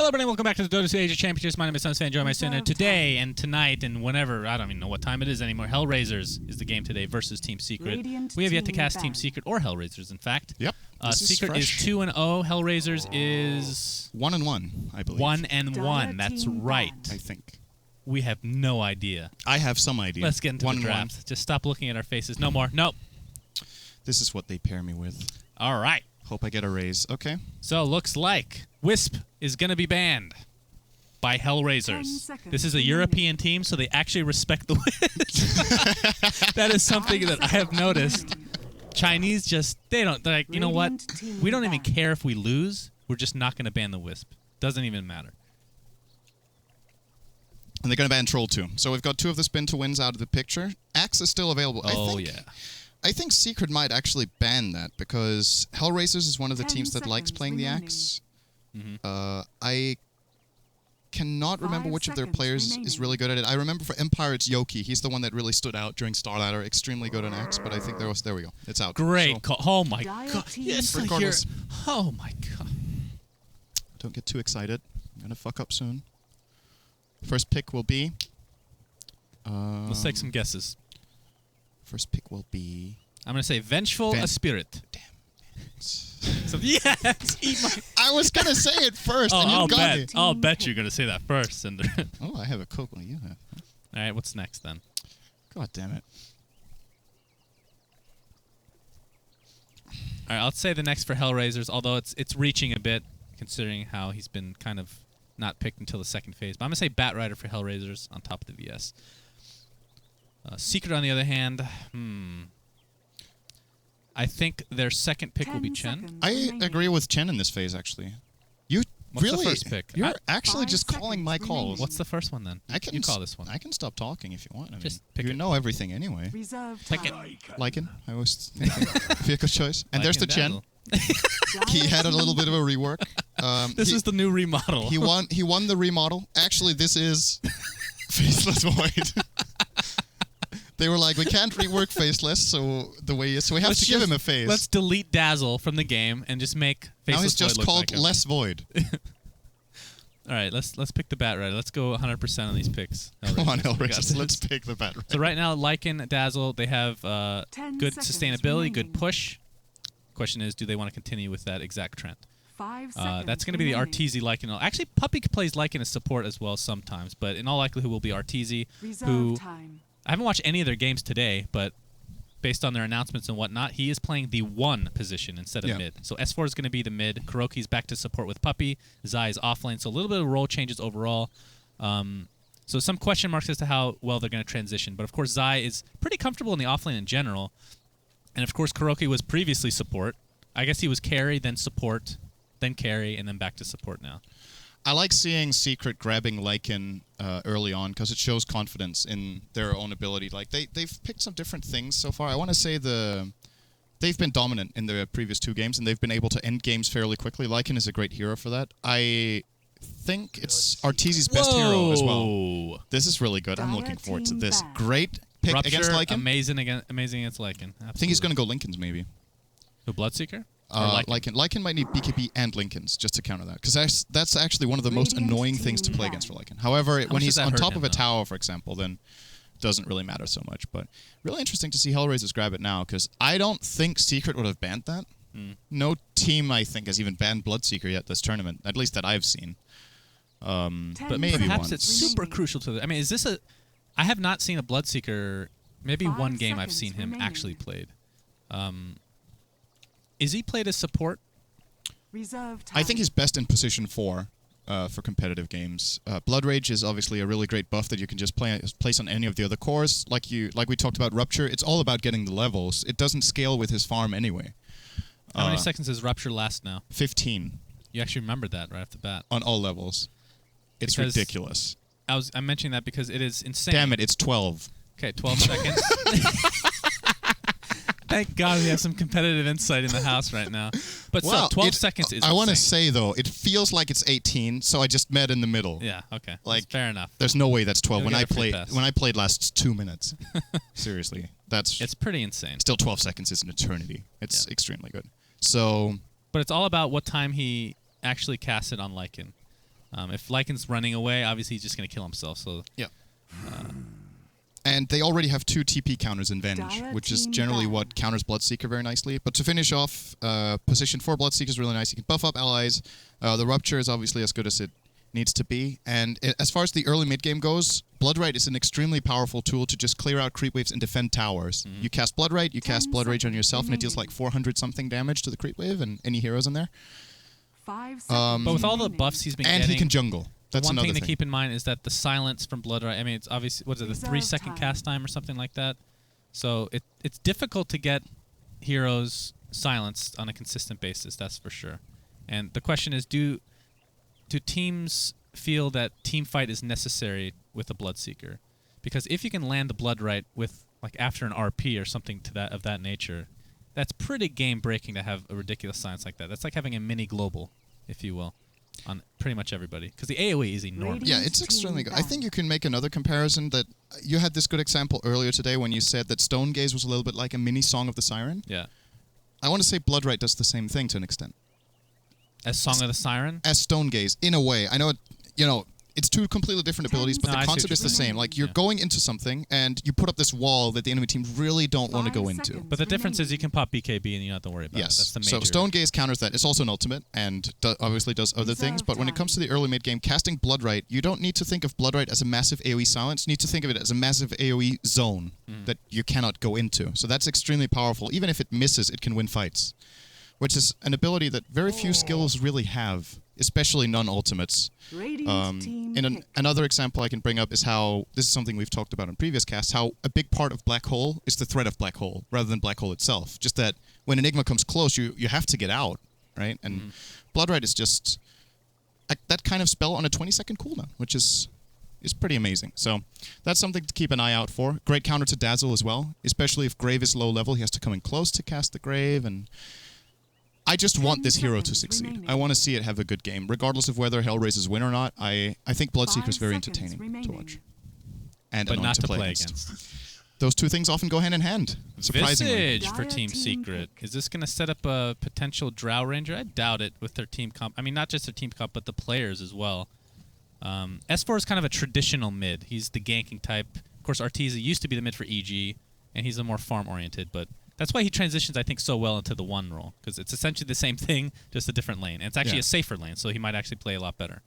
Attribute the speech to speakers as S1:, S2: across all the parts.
S1: Hello, everybody. Welcome back to the Dota 2 Asia Championships. My name is SUNSfan. Join my son. And today and tonight and whenever, I don't even know what time it is anymore, HellRaisers is the game today versus Team Secret. We have yet to cast Team Secret or HellRaisers, in fact.
S2: Yep.
S1: Secret is 2-0. HellRaisers is
S2: 1-1, I believe.
S1: 1-1. That's right.
S2: I think.
S1: We have no idea.
S2: I have some idea.
S1: Let's get into the draft. Just stop looking at our faces. No more. Nope.
S2: This is what they pair me with.
S1: All right.
S2: Hope I get a raise. Okay.
S1: So, looks like Wisp is going to be banned by HellRaisers. This is a European team, so they actually respect the wins. That is something that I have noticed. Chinese just, they're like, you know what? We don't even care if we lose. We're just not going to ban the Wisp. Doesn't even matter.
S2: And they're going to ban Troll too. So we've got 2 of the spin to wins out of the picture. Axe is still available.
S1: Oh, yeah.
S2: I think Secret might actually ban that because HellRaisers is one of the teams that likes playing the Axe. I cannot remember which of their players is really good at it. I remember for Empire it's Yoki. He's the one that really stood out during Starladder. Extremely good on Axe, but I think there we go. It's out.
S1: Great call. Oh my god. Yes,
S2: regardless.
S1: Oh my god.
S2: Don't get too excited. I'm gonna fuck up soon. First pick will be...
S1: Let's take some guesses.
S2: First pick will be...
S1: I'm going to say Vengeful a Spirit.
S2: Damn.
S1: So, yes! Eat my...
S2: I was going to say it first, and you got me.
S1: I'll bet you're going to say that first.
S2: Oh, I have a Coke. Well, you have.
S1: All right, what's next then?
S2: God damn it.
S1: All right, I'll say the next for HellRaisers, although it's reaching a bit, considering how he's been kind of not picked until the second phase. But I'm going to say Batrider for HellRaisers on top of the VS. Secret, on the other hand, I think their second pick will be Chen.
S2: I agree with Chen in this phase, actually. You
S1: What's
S2: really,
S1: the first pick?
S2: You're actually just calling my calls.
S1: What's the first one then? You call this one.
S2: I can stop talking if you want. I
S1: just
S2: mean,
S1: pick
S2: you
S1: it.
S2: Know everything anyway.
S1: Pick it.
S2: Lycan, I always think would be a good choice. And there's the Chen.
S1: Dazzle.
S2: He had a little bit of a rework.
S1: This is the new remodel.
S2: He won the remodel. Actually, this is Faceless Void. They were like, we can't rework Faceless, so we have to give him a face.
S1: Let's delete Dazzle from the game and just make Faceless
S2: Now he's just
S1: Void
S2: called
S1: look like
S2: Less Void.
S1: All right, let's pick the Batrider. Let's go 100% on these picks.
S2: Come on, HellRaisers. Let's pick the Batrider.
S1: So right now, Lycan, Dazzle, they have good sustainability, good push. Question is, do they want to continue with that exact trend? That's going to be the Arteezy Lycan. Actually, Puppy plays Lycan as support as well sometimes, but in all likelihood will be Arteezy, who I haven't watched any of their games today, but based on their announcements and whatnot, he is playing the 1 position instead of mid. So S4 is going to be the mid. Kuroki's back to support with Puppy. Zai is offlane, so a little bit of role changes overall. So some question marks as to how well they're going to transition. But of course, Zai is pretty comfortable in the offlane in general. And of course, Kuroki was previously support. I guess he was carry, then support, then carry, and then back to support now.
S2: I like seeing Secret grabbing Lycan early on because it shows confidence in their own ability. Like they've picked some different things so far. I want to say they've been dominant in their previous 2 games, and they've been able to end games fairly quickly. Lycan is a great hero for that. I think it's Arteezy's best hero as well. This is really good. I'm looking forward to this. Great pick
S1: Rupture,
S2: against Lycan.
S1: Amazing against Lycan. Absolutely.
S2: I think he's going to go Lincolns maybe.
S1: Who, Bloodseeker?
S2: Lycan might need BKB and Lincolns just to counter that, because that's actually one of the most annoying things to play against for Lycan. However, when he's on top of a tower, for example, then it doesn't really matter so much. But really interesting to see HellRaisers grab it now, because I don't think Secret would have banned that. No team, I think, has even banned Bloodseeker yet this tournament, at least that I've seen. But maybe
S1: perhaps
S2: once.
S1: It's super crucial to the... I mean, is this a... I have not seen a Bloodseeker... Maybe one game I've seen him actually played. Is he played as support?
S2: I think he's best in position 4 for competitive games. Blood Rage is obviously a really great buff that you can just place on any of the other cores. Like we talked about Rupture, it's all about getting the levels. It doesn't scale with his farm anyway.
S1: How many seconds does Rupture last now?
S2: 15.
S1: You actually remembered that right off the bat.
S2: On all levels. It's ridiculous.
S1: I'm mentioning that because it is insane.
S2: Damn it, it's 12.
S1: Okay, 12 seconds. Thank God we have some competitive insight in the house right now. But still, 12 seconds is
S2: I want to
S1: insane.
S2: say, though, it feels like it's 18, so I just met in the middle.
S1: Yeah, okay.
S2: Like,
S1: fair enough.
S2: There's no way that's 12.
S1: You'll
S2: When I played last 2 minutes. Seriously. It's
S1: pretty insane.
S2: Still 12 seconds is an eternity. It's extremely good. So...
S1: But it's all about what time he actually cast it on Lycan. If Lycan's running away, obviously he's just going to kill himself. So
S2: yeah. And they already have 2 TP counters in Venge, which is generally what counters Bloodseeker very nicely. But to finish off, position 4 Bloodseeker is really nice. You can buff up allies. The Rupture is obviously as good as it needs to be. And as far as the early mid-game goes, Bloodrite is an extremely powerful tool to just clear out creep waves and defend towers. You cast Bloodrite, you cast Blood Rage on yourself, and it deals like 400-something damage to the creep wave and any heroes in there.
S3: 5 seconds
S1: but with all the buffs he's been getting...
S2: And he can jungle. That's
S1: one
S2: another
S1: thing to keep in mind is that the silence from Bloodrite, I mean, it's obviously, what is it, the 3-second cast time or something like that? So it's difficult to get heroes silenced on a consistent basis, that's for sure. And the question is, do teams feel that team fight is necessary with a Bloodseeker? Because if you can land the Bloodrite with, like, after an RP or something of that nature, that's pretty game-breaking to have a ridiculous silence like that. That's like having a mini global, if you will, on pretty much everybody. Because the AoE is enormous.
S2: Yeah, it's extremely good. I think you can make another comparison that you had this good example earlier today when you said that Stone Gaze was a little bit like a mini Song of the Siren.
S1: Yeah.
S2: I want to say Bloodrite does the same thing to an extent.
S1: As Song of the Siren?
S2: As Stone Gaze, in a way. I know it, it's 2 completely different abilities, but the concept is the same. Like, you're going into something, and you put up this wall that the enemy team really don't want to go into.
S1: But the difference is you can pop BKB and you don't have to worry about it. That's the major.
S2: So Stone Gaze counters that. It's also an ultimate, and obviously does other things, but when it comes to the early mid-game, casting Bloodrite, you don't need to think of Bloodrite as a massive AoE silence. You need to think of it as a massive AoE zone that you cannot go into. So that's extremely powerful. Even if it misses, it can win fights, which is an ability that very few skills really have, especially non-ultimates. Another example I can bring up is how, this is something we've talked about in previous casts, how a big part of Black Hole is the threat of Black Hole, rather than Black Hole itself. Just that when Enigma comes close, you have to get out, right? And Bloodrite is just that kind of spell on a 20-second cooldown, which is pretty amazing. So that's something to keep an eye out for. Great counter to Dazzle as well, especially if Grave is low level. He has to come in close to cast the Grave, and I just want this hero to succeed. I want to see it have a good game. Regardless of whether HellRaisers win or not, I think Bloodseeker is very entertaining to watch. And
S1: but not to play
S2: against. Those 2 things often go hand in hand, surprisingly.
S1: Visage for Team Secret. Is this going to set up a potential Drow Ranger? I doubt it with their team comp. I mean, not just their team comp, but the players as well. S4 is kind of a traditional mid. He's the ganking type. Of course, Arteezy used to be the mid for EG, and he's a more farm-oriented, but that's why he transitions, I think, so well into the 1 role, because it's essentially the same thing, just a different lane. And it's actually a safer lane, so he might actually play a lot better.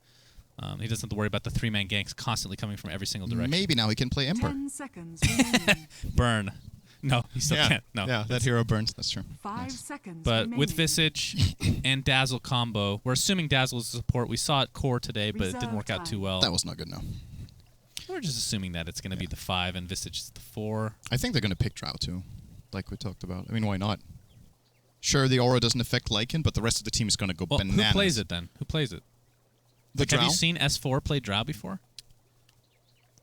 S1: He doesn't have to worry about the 3-man ganks constantly coming from every single direction.
S2: Maybe now he can play Ember.
S3: 10 seconds
S1: Burn. No, he still can't. No.
S2: Yeah, that hero burns. That's true.
S3: 5 seconds
S1: But with Visage and Dazzle combo, we're assuming Dazzle is support. We saw it core today, but it didn't work out too well.
S2: That was not good, no.
S1: We're just assuming that it's going to be the 5 and Visage is the 4.
S2: I think they're going to pick Drow, too, like we talked about. I mean, why not? Sure, the aura doesn't affect Lycan, but the rest of the team is going to go bananas.
S1: Who plays it, then? Who plays it? Have you seen S4 play Drow before?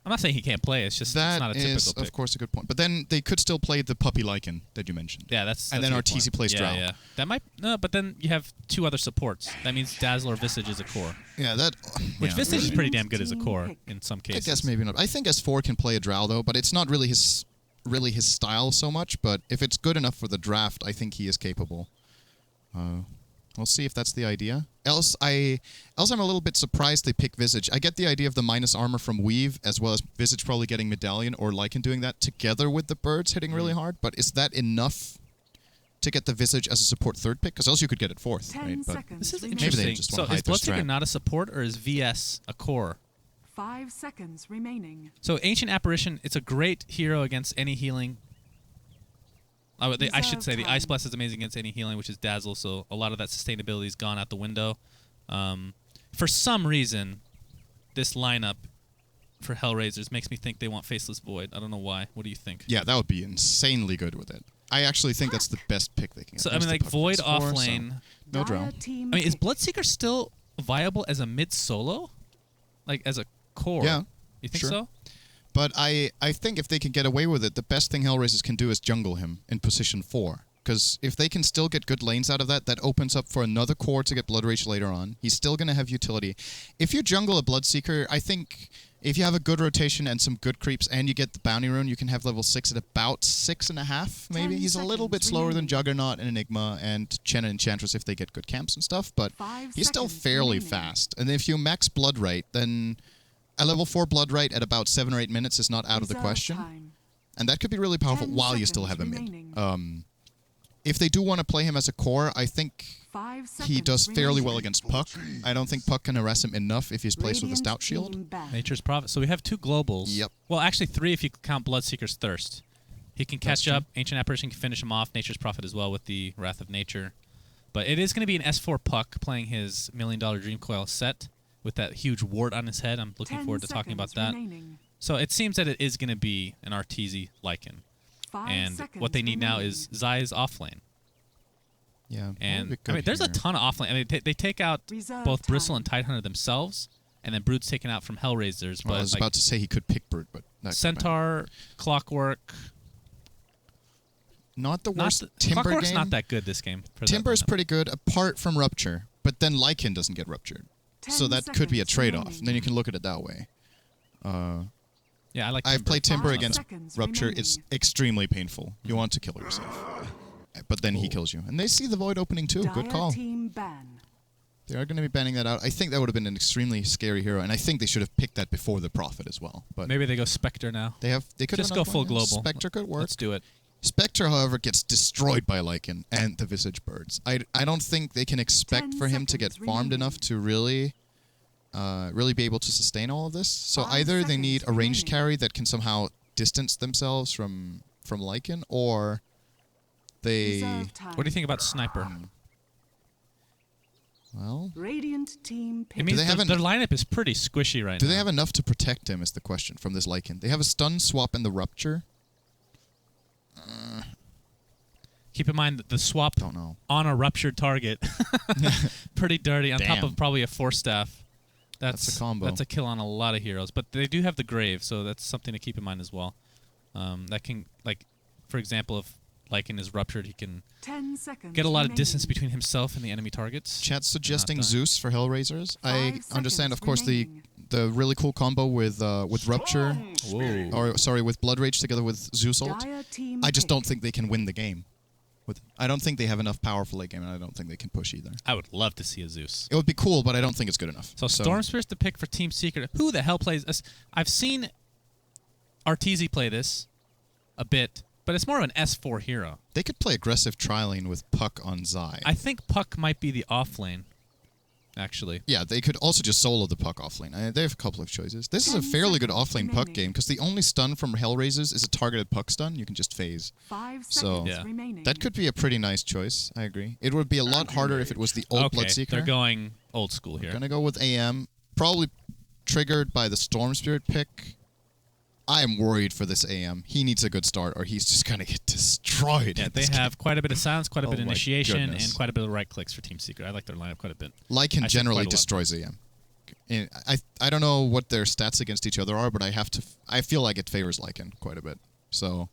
S1: I'm not saying he can't play. It's just it's not a typical pick.
S2: That is, of course, a good point. But then they could still play the puppy Lycan that you mentioned.
S1: Yeah, that's
S2: and then Arteezy plays Drow.
S1: Yeah, that might but then you have 2 other supports. That means Dazzle or Visage is a core.
S2: Yeah,
S1: which Visage is pretty damn good as a core in some cases.
S2: I guess maybe not. I think S4 can play a Drow though, but it's not really his style so much. But if it's good enough for the draft, I think he is capable. We'll see if that's the idea. Else I'm a little bit surprised they pick Visage. I get the idea of the minus armor from Weave, as well as Visage probably getting Medallion or Lycan doing that together with the birds hitting really hard. But is that enough to get the Visage as a support 3rd pick? Because else you could get it 4th, right? But
S1: this is
S2: maybe
S1: interesting.
S2: they just want
S1: So
S2: to hide
S1: is
S2: their
S1: Bloodseeker
S2: strat.
S1: not a support, or is VS a core?
S3: 5 seconds remaining.
S1: So Ancient Apparition, it's a great hero against any healing. I should say the Ice Blast is amazing against any healing, which is Dazzle, so a lot of that sustainability is gone out the window. For some reason, this lineup for HellRaisers makes me think they want Faceless Void. I don't know why. What do you think?
S2: Yeah, that would be insanely good with it. I actually think that's the best pick they can get.
S1: So, I mean, like, Void off lane.
S2: So no Drow.
S1: I mean, is Bloodseeker still viable as a mid-solo? Like, as a core?
S2: Yeah.
S1: You think so?
S2: But I think if they can get away with it, the best thing HellRaisers can do is jungle him in position 4. Because if they can still get good lanes out of that, that opens up for another core to get Blood Rage later on. He's still going to have utility. If you jungle a Bloodseeker, I think If you have a good rotation and some good creeps and you get the bounty rune, you can have level 6 at about 6.5, maybe.
S3: 10
S2: He's a little bit
S3: seconds
S2: slower than
S3: remaining.
S2: Juggernaut and Enigma and Chen and Enchantress if they get good camps and stuff, but
S3: 5
S2: he's still
S3: seconds
S2: fairly
S3: remaining.
S2: fast. And if you max Blood Rate, then a level 4 Blood Rate at about 7 or 8 minutes is not out of the
S3: Reserve
S2: question.
S3: time.
S2: And that could be really powerful
S3: 10
S2: while you still have
S3: seconds
S2: a
S3: remaining.
S2: mid. If they do want to play him as a core, I think
S3: 5 seconds
S2: he does fairly
S3: remaining.
S2: well against Puck. I don't think Puck can harass him enough if he's placed with a
S3: Radiant
S2: Stout Shield.
S3: team ban.
S1: Nature's Prophet. So we have 2 globals.
S2: Yep.
S1: Well, actually 3 if you count Bloodseeker's Thirst. He can catch
S2: true.
S1: up. Ancient Apparition can finish him off. Nature's Prophet as well with the Wrath of Nature. But it is going to be an S4 Puck playing his $1 Million Dream Coil set with that huge wart on his head. I'm looking
S3: 10
S1: forward to talking about
S3: seconds
S1: that.
S3: remaining.
S1: So it seems that it is going to be an Arteezy Lycan.
S3: 5
S1: And
S3: seconds
S1: what they need now
S3: remaining.
S1: is Zai's offlane.
S2: Yeah.
S1: And I mean, there's a ton of offlane. I mean, they take out
S3: Reserve
S1: both Bristle
S3: time.
S1: and Tidehunter themselves, and then Brood's taken out from HellRaisers.
S2: Well,
S1: But
S2: I was
S1: like,
S2: about to say he could pick Brood, but that
S1: Centaur, Clockwork.
S2: not the
S1: Not
S2: worst.
S1: the,
S2: Timber
S1: Clockwork's
S2: game.
S1: not that good this game. For that
S2: Timber's
S1: lineup.
S2: pretty good apart from Rupture, but then Lycan doesn't get Ruptured.
S3: 10
S2: So that could be a
S3: seconds
S2: trade-off.
S3: remaining.
S2: Then you can look at it that way.
S1: Yeah, I like.
S2: I've
S1: Timber.
S2: played Timber
S3: 5
S2: against
S3: seconds
S2: Rupture.
S3: remaining.
S2: It's extremely painful. You want to kill yourself. But then he kills you. And they see the Void opening too. Good
S3: Dire
S2: call.
S3: team ban.
S2: They are going to be banning that out. I think that would have been an extremely scary hero, and I think they should have picked that before the Prophet as well. But
S1: Maybe they go Spectre now.
S2: they could
S1: Just
S2: have
S1: go
S2: another
S1: full
S2: one.
S1: global.
S2: Spectre could work.
S1: Let's do it.
S2: Spectre, however, gets destroyed by Lycan and the Visage Birds. I don't think they can expect
S3: 10
S2: for him to get
S3: seconds
S2: farmed
S3: remaining.
S2: enough to really be able to sustain all of this. So
S3: 5
S2: either they need a
S3: seconds
S2: ranged
S3: remaining.
S2: carry that can somehow distance themselves from Lycan, or they
S3: Reserve time.
S1: What do you think about Sniper?
S2: well,
S3: Radiant team pick.
S1: It means
S2: they have
S1: their
S2: an-
S1: lineup is pretty squishy right
S2: do
S1: now.
S2: they have enough to protect him? Is the question from this Lycan. They have a stun swap in the Rupture.
S1: Keep in mind that the swap
S2: Don't know.
S1: on a ruptured target, pretty dirty. On top
S2: Damn.
S1: of probably a Force Staff.
S2: That's a combo.
S1: That's a kill on a lot of heroes. But they do have the Grave, so that's something to keep in mind as well. That can, like, for example, if Lycan is ruptured, he can
S3: 10 seconds
S1: get a lot of
S3: remaining.
S1: distance between himself and the enemy targets.
S2: Chat's suggesting
S1: die.
S2: Zeus for HellRaisers. I
S3: 5
S2: understand, of
S3: seconds
S2: course,
S3: remaining.
S2: the really cool combo with Rupture,
S1: Whoa.
S2: or sorry, with Blood Rage together with Zeus ult.
S3: Dire team
S2: I just
S3: pick.
S2: don't think they can win the game. I don't think they have enough power for late game, and I don't think they can push either.
S1: I would love to see a Zeus.
S2: It would be cool, but I don't think it's good enough.
S1: So Storm Spirit's the pick for Team Secret. Who the hell plays this? I've seen Arteezy play this a bit, but it's more of an S4 hero.
S2: They could play aggressive trialing with Puck on Zai.
S1: I think Puck might be the off lane, actually.
S2: Yeah, they could also just solo the Puck offlane. They have a couple of choices. This is a
S3: 10
S2: fairly good
S3: seconds
S2: offlane Puck
S3: remaining.
S2: game, because the only stun from HellRaisers is a targeted Puck stun. You can just phase.
S3: 5
S2: So-
S3: seconds
S1: Yeah.
S3: remaining.
S2: That could be a pretty nice choice. I agree. It would be a lot harder if it was the old
S1: Okay,
S2: Bloodseeker.
S1: they're going old school here.
S2: Gonna go with AM. Probably triggered by the Storm Spirit pick. I am worried for this AM. He needs a good start, or he's just gonna get destroyed.
S1: Yeah,
S2: in
S1: they
S2: this
S1: have quite a bit of silence, quite a bit
S2: Oh
S1: of
S2: my
S1: initiation,
S2: goodness.
S1: and quite a bit of right clicks for Team Secret. I like their lineup quite a bit.
S2: game. Lycan
S1: I see
S2: generally
S1: quite a lot.
S2: destroys AM. I don't know what their stats against each other are, but I feel like it favors Lycan quite a bit. So,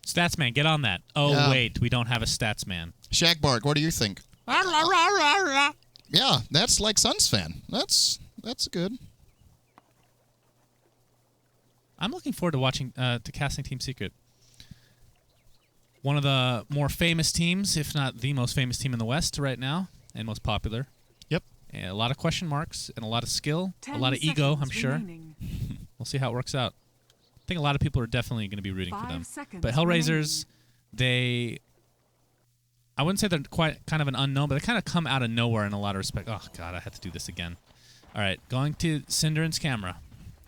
S1: Stats man, get on that. Oh
S2: Yeah.
S1: wait, we don't have a stats man.
S2: Shagbark, what do you think? Yeah, that's like SUNSfan. That's good.
S1: I'm looking forward to watching to casting Team Secret. One of the more famous teams, if not the most famous team in the West right now, and most popular.
S2: Yep.
S1: And a lot of question marks and a lot of skill, a
S3: 10
S1: lot of ego, I'm
S3: seconds
S1: sure.
S3: remaining.
S1: We'll see how it works out. I think a lot of people are definitely going to be rooting for
S3: 5
S1: them.
S3: seconds
S1: But HellRaisers, I wouldn't say they're quite kind of an unknown, but they kind of come out of nowhere in a lot of respect. Oh, God, I had to do this again. All right, going to syndereN's camera.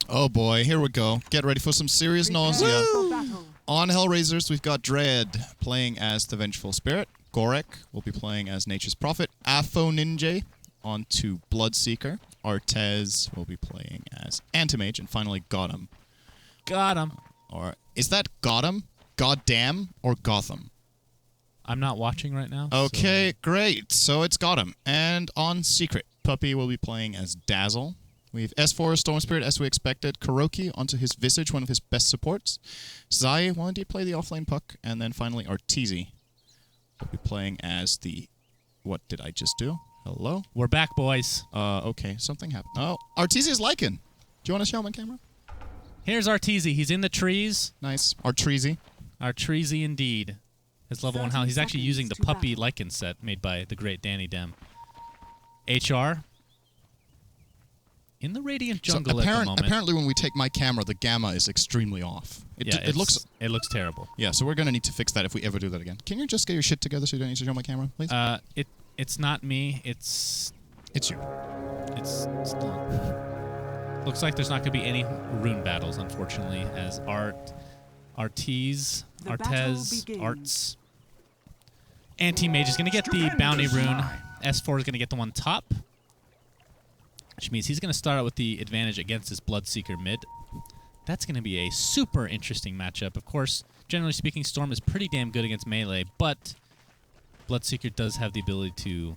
S2: Oh boy, here we go. Get ready for some serious
S3: Prepare
S2: nausea.
S3: for battle.
S2: On HellRaisers, we've got Dread playing as the Vengeful Spirit. Gorek will be playing as Nature's Prophet. Afo Ninja onto Bloodseeker. Artez will be playing as Antimage. And finally, Gotham.
S1: Got him.
S2: Or is that Gotham, Goddamn, or Gotham?
S1: I'm not watching right now.
S2: Okay, great. So it's Gotham. And on Secret, Puppy will be playing as Dazzle. We have S4 Storm Spirit, as we expected. Kuroki onto his Visage, one of his best supports. Zai will indeed play the offlane Puck. And then finally, Arteezy will be playing as the... What did I just do? Hello?
S1: We're back, boys.
S2: Okay, something happened. Oh, Arteezy is Lycan. Do you want to show him on camera?
S1: Here's Arteezy. He's in the trees.
S2: Nice. Artreezy.
S1: Arteezy indeed. His level 1 health. He's actually using the
S3: 30
S1: puppy
S3: seconds
S1: lichen set made by the great Danny Dem. HR. In the Radiant jungle at the moment.
S2: Apparently when we take my camera, the gamma is extremely off. It looks
S1: terrible.
S2: Yeah, so we're going to need to fix that if we ever do that again. Can you just get your shit together so you don't need to show my camera, please?
S1: It's not me. It's
S2: you.
S1: It's not. Looks like there's not going to be any rune battles, unfortunately, as Artez, Arts. Anti-Mage is going to get the bounty rune. S4 is going to get the one top, which means he's going to start out with the advantage against his Bloodseeker mid. That's going to be a super interesting matchup. Of course, generally speaking, Storm is pretty damn good against melee, but Bloodseeker does have the ability to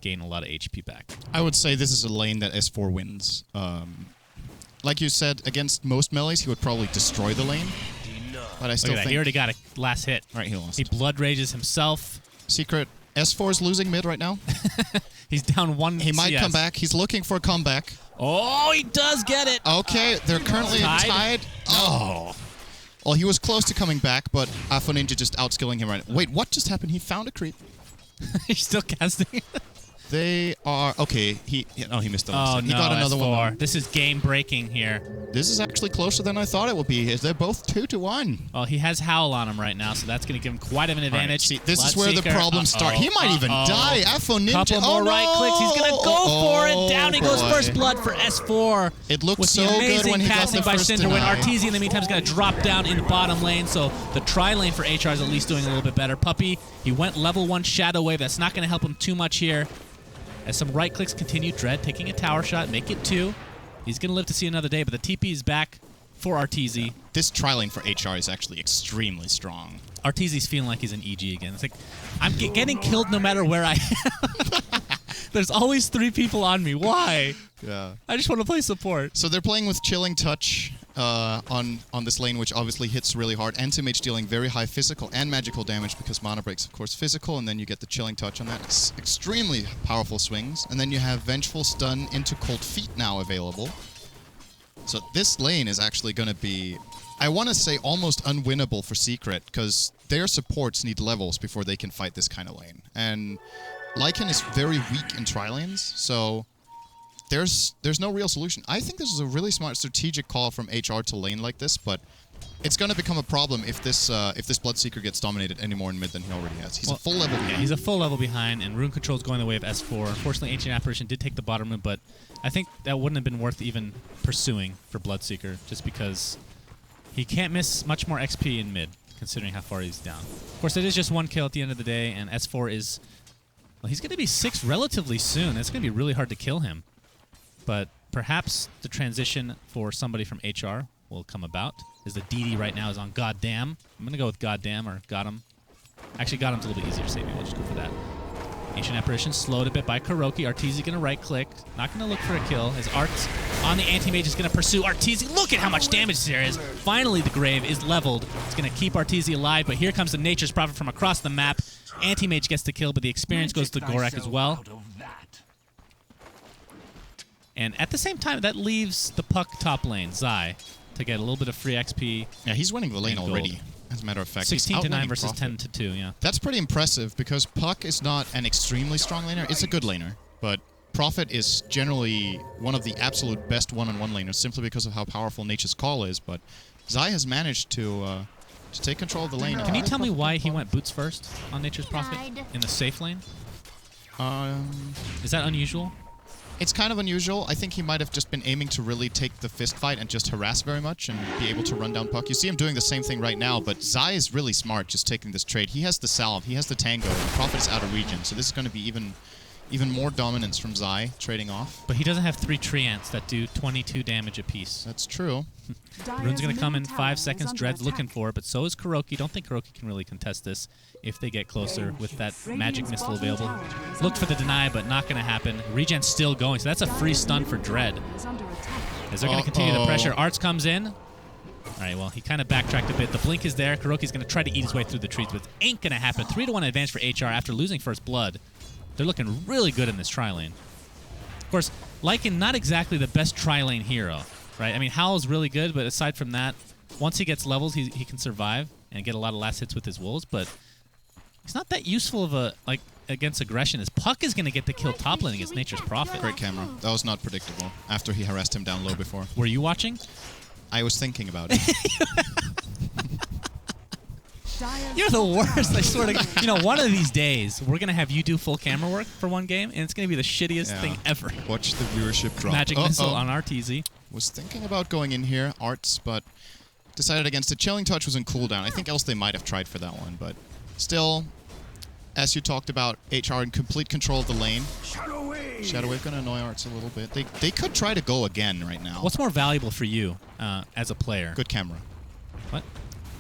S1: gain a lot of HP back.
S2: I would say this is a lane that S4 wins. Like you said, against most melees, he would probably destroy the lane. But I still
S1: Look at that.
S2: think...
S1: He already got a last hit.
S2: Right, he lost.
S1: He blood rages himself.
S2: Secret. S4 is losing mid right now.
S1: He's down 1
S2: He might
S1: CS.
S2: come back. He's looking for a comeback.
S1: Oh, he does get it.
S2: Okay, they're currently tied. Oh. Well, he was close to coming back, but Ninja just outskilling him right now. Wait, what just happened? He found a creep.
S1: He's still casting.
S2: They are... Okay, he missed the last
S1: Oh,
S2: hit.
S1: no,
S2: He got another
S1: S4.
S2: one.
S1: This is game-breaking here.
S2: This is actually closer than I thought it would be. They're both 2-1.
S1: Well, he has Howl on him right now, so that's going to give him quite of an advantage.
S2: Right. See, this is where the problems start. He might even die. Ninja.
S1: Couple more right clicks. He's going to go for it. Down he goes.
S2: Boy.
S1: First blood for S4.
S2: It looked
S1: with
S2: so
S1: the
S2: good
S1: amazing
S2: when he got
S1: casting
S2: the
S1: by
S2: first
S1: syndereN. When
S2: deny.
S1: Arteezy, in the meantime, is going to drop down in bottom lane, so the tri-lane for HR is at least doing a little bit better. Puppy, he went level 1 Shadow Wave. That's not going to help him too much here. As some right clicks continue, Dread taking a tower shot, make it 2. He's going to live to see another day, but the TP is back for Arteezy.
S2: This tri-lane for HR is actually extremely strong.
S1: Arteezy's feeling like he's an EG again. It's like, I'm getting killed no matter where I am. There's always 3 people on me. Why?
S2: Yeah.
S1: I just want to play support.
S2: So they're playing with Chilling Touch on this lane, which obviously hits really hard. Anti-Mage dealing very high physical and magical damage because Mana Break's, of course, physical, and then you get the Chilling Touch on that. It's extremely powerful swings. And then you have Vengeful Stun into Cold Feet now available. So this lane is actually going to be, I want to say, almost unwinnable for Secret because their supports need levels before they can fight this kind of lane. And Lycan is very weak in tri-lanes, so there's no real solution. I think this is a really smart strategic call from HR to lane like this, but it's going to become a problem if this Bloodseeker gets dominated any more in mid than he already has. He's a full level behind.
S1: Yeah, he's a full level behind, and Rune Control's going the way of S4. Unfortunately, Ancient Apparition did take the bottom rune, but I think that wouldn't have been worth even pursuing for Bloodseeker, just because he can't miss much more XP in mid, considering how far he's down. Of course, it is just 1 kill at the end of the day, and S4 is... Well, he's going to be 6 relatively soon. It's going to be really hard to kill him. But perhaps the transition for somebody from HR will come about, as the DD right now is on Goddamn. I'm going to go with Goddamn or Got him. Actually, Got him's a little bit easier to say. Maybe we'll just go for that. Ancient Apparition slowed a bit by Kuroki. Arteezy going to right-click. Not going to look for a kill. As Arts on the Anti-Mage is going to pursue Arteezy. Look at how much damage there is. Finally, the grave is leveled. It's going to keep Arteezy alive, but here comes the Nature's Prophet from across the map. Anti-Mage gets the kill, but the experience goes to Gorak as well. And at the same time, that leaves the Puck top lane, Zai, to get a little bit of free XP.
S2: Yeah, he's winning the lane already, as a matter of fact.
S1: 16-9 versus
S2: Prophet.
S1: 10-2, yeah.
S2: That's pretty impressive because Puck is not an extremely strong laner. It's a good laner, but Prophet is generally one of the absolute best one-on-one laners simply because of how powerful Nature's Call is, but Zai has managed to take control of the lane.
S1: Can you tell me why he went boots first on Nature's Prophet in the safe lane? Is that unusual?
S2: It's kind of unusual. I think he might have just been aiming to really take the fist fight and just harass very much and be able to run down Puck. You see him doing the same thing right now, but Zai is really smart just taking this trade. He has the salve, he has the tango, and Prophet is out of region, so this is going to be even more dominance from Zai trading off.
S1: But he doesn't have 3 Treants that do 22 damage apiece.
S2: That's true.
S1: Rune's going to come in 5 seconds. Dread's looking for it, but so is Kuroki. Don't think Kuroki can really contest this if they get closer with that magic missile available. Looked for the deny, but not going to happen. Regen's still going, so that's a free stun for Dread. As they're going to continue the pressure. Arts comes in. All right, well, he kind of backtracked a bit. The blink is there. Kuroki's going to try to eat his way through the trees, but it ain't going to happen. 3-1 advantage for HR after losing first blood. They're looking really good in this tri-lane. Of course, Lycan, not exactly the best tri-lane hero. right? I mean, Howl's really good, but aside from that, once he gets levels, he can survive and get a lot of last hits with his wolves, but he's not that useful of a, like, against aggression. His Puck is going to get the kill top lane against Nature's Prophet.
S2: Great camera. That was not predictable after he harassed him down low before.
S1: Were you watching?
S2: I was thinking about it.
S1: You're the worst. I swear to God. You know, one of these days, we're going to have you do full camera work for one game, and it's going to be the shittiest thing ever.
S2: Watch the viewership drop.
S1: Magic Missile on RTZ.
S2: Was thinking about going in here, Arts, but decided against it. Chilling Touch was in cooldown. I think else they might have tried for that one, but still, as you talked about, HR in complete control of the lane. Shadow Wave gonna annoy Arts a little bit. They could try to go again right now.
S1: What's more valuable for you as a player?
S2: Good camera.
S1: What?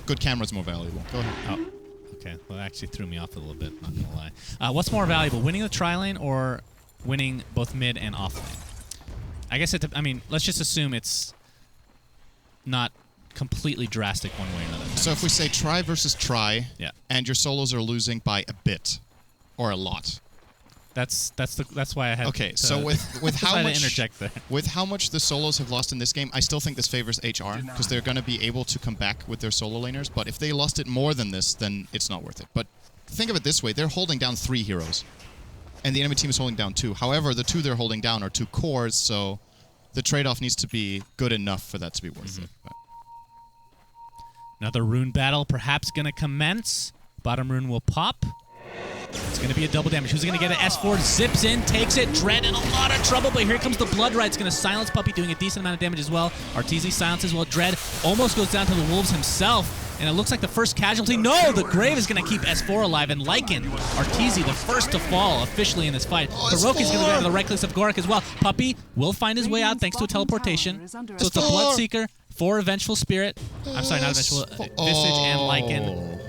S2: Good camera's more valuable. Go ahead.
S1: Oh, okay. Well, that actually threw me off a little bit, not gonna lie. What's more valuable, winning the tri-lane or winning both mid and off lane? I guess I mean, let's just assume it's not completely drastic one way or another.
S2: So if we say try versus try, and your solos are losing by a bit or a lot.
S1: That's why I had.
S2: Okay,
S1: to,
S2: so with how much
S1: interject there.
S2: With how much the solos have lost in this game, I still think this favors HR because they're going to be able to come back with their solo laners. But if they lost it more than this, then it's not worth it. But think of it this way: they're holding down 3 heroes, and the enemy team is holding down 2. However, the 2 they're holding down are 2 cores, so the trade-off needs to be good enough for that to be worth it. But
S1: another rune battle perhaps going to commence. Bottom rune will pop. It's going to be a double damage. Who's going to get it? S4 zips in, takes it. Dread in a lot of trouble, but here comes the Blood Rite. It's going to silence Puppey, doing a decent amount of damage as well. RTZ silences well. Dread almost goes down to the Wolves himself, and it looks like the first casualty. No, the Grave is going to keep S4 alive, and Lycan, RTZ, the first to fall officially in this fight. Hiroki's going to go to the right clicks of Gorak as well. Puppey will find his way out thanks to a teleportation. So it's a Bloodseeker for a Vengeful Spirit. I'm sorry, not a Vengeful. Visage and Lycan.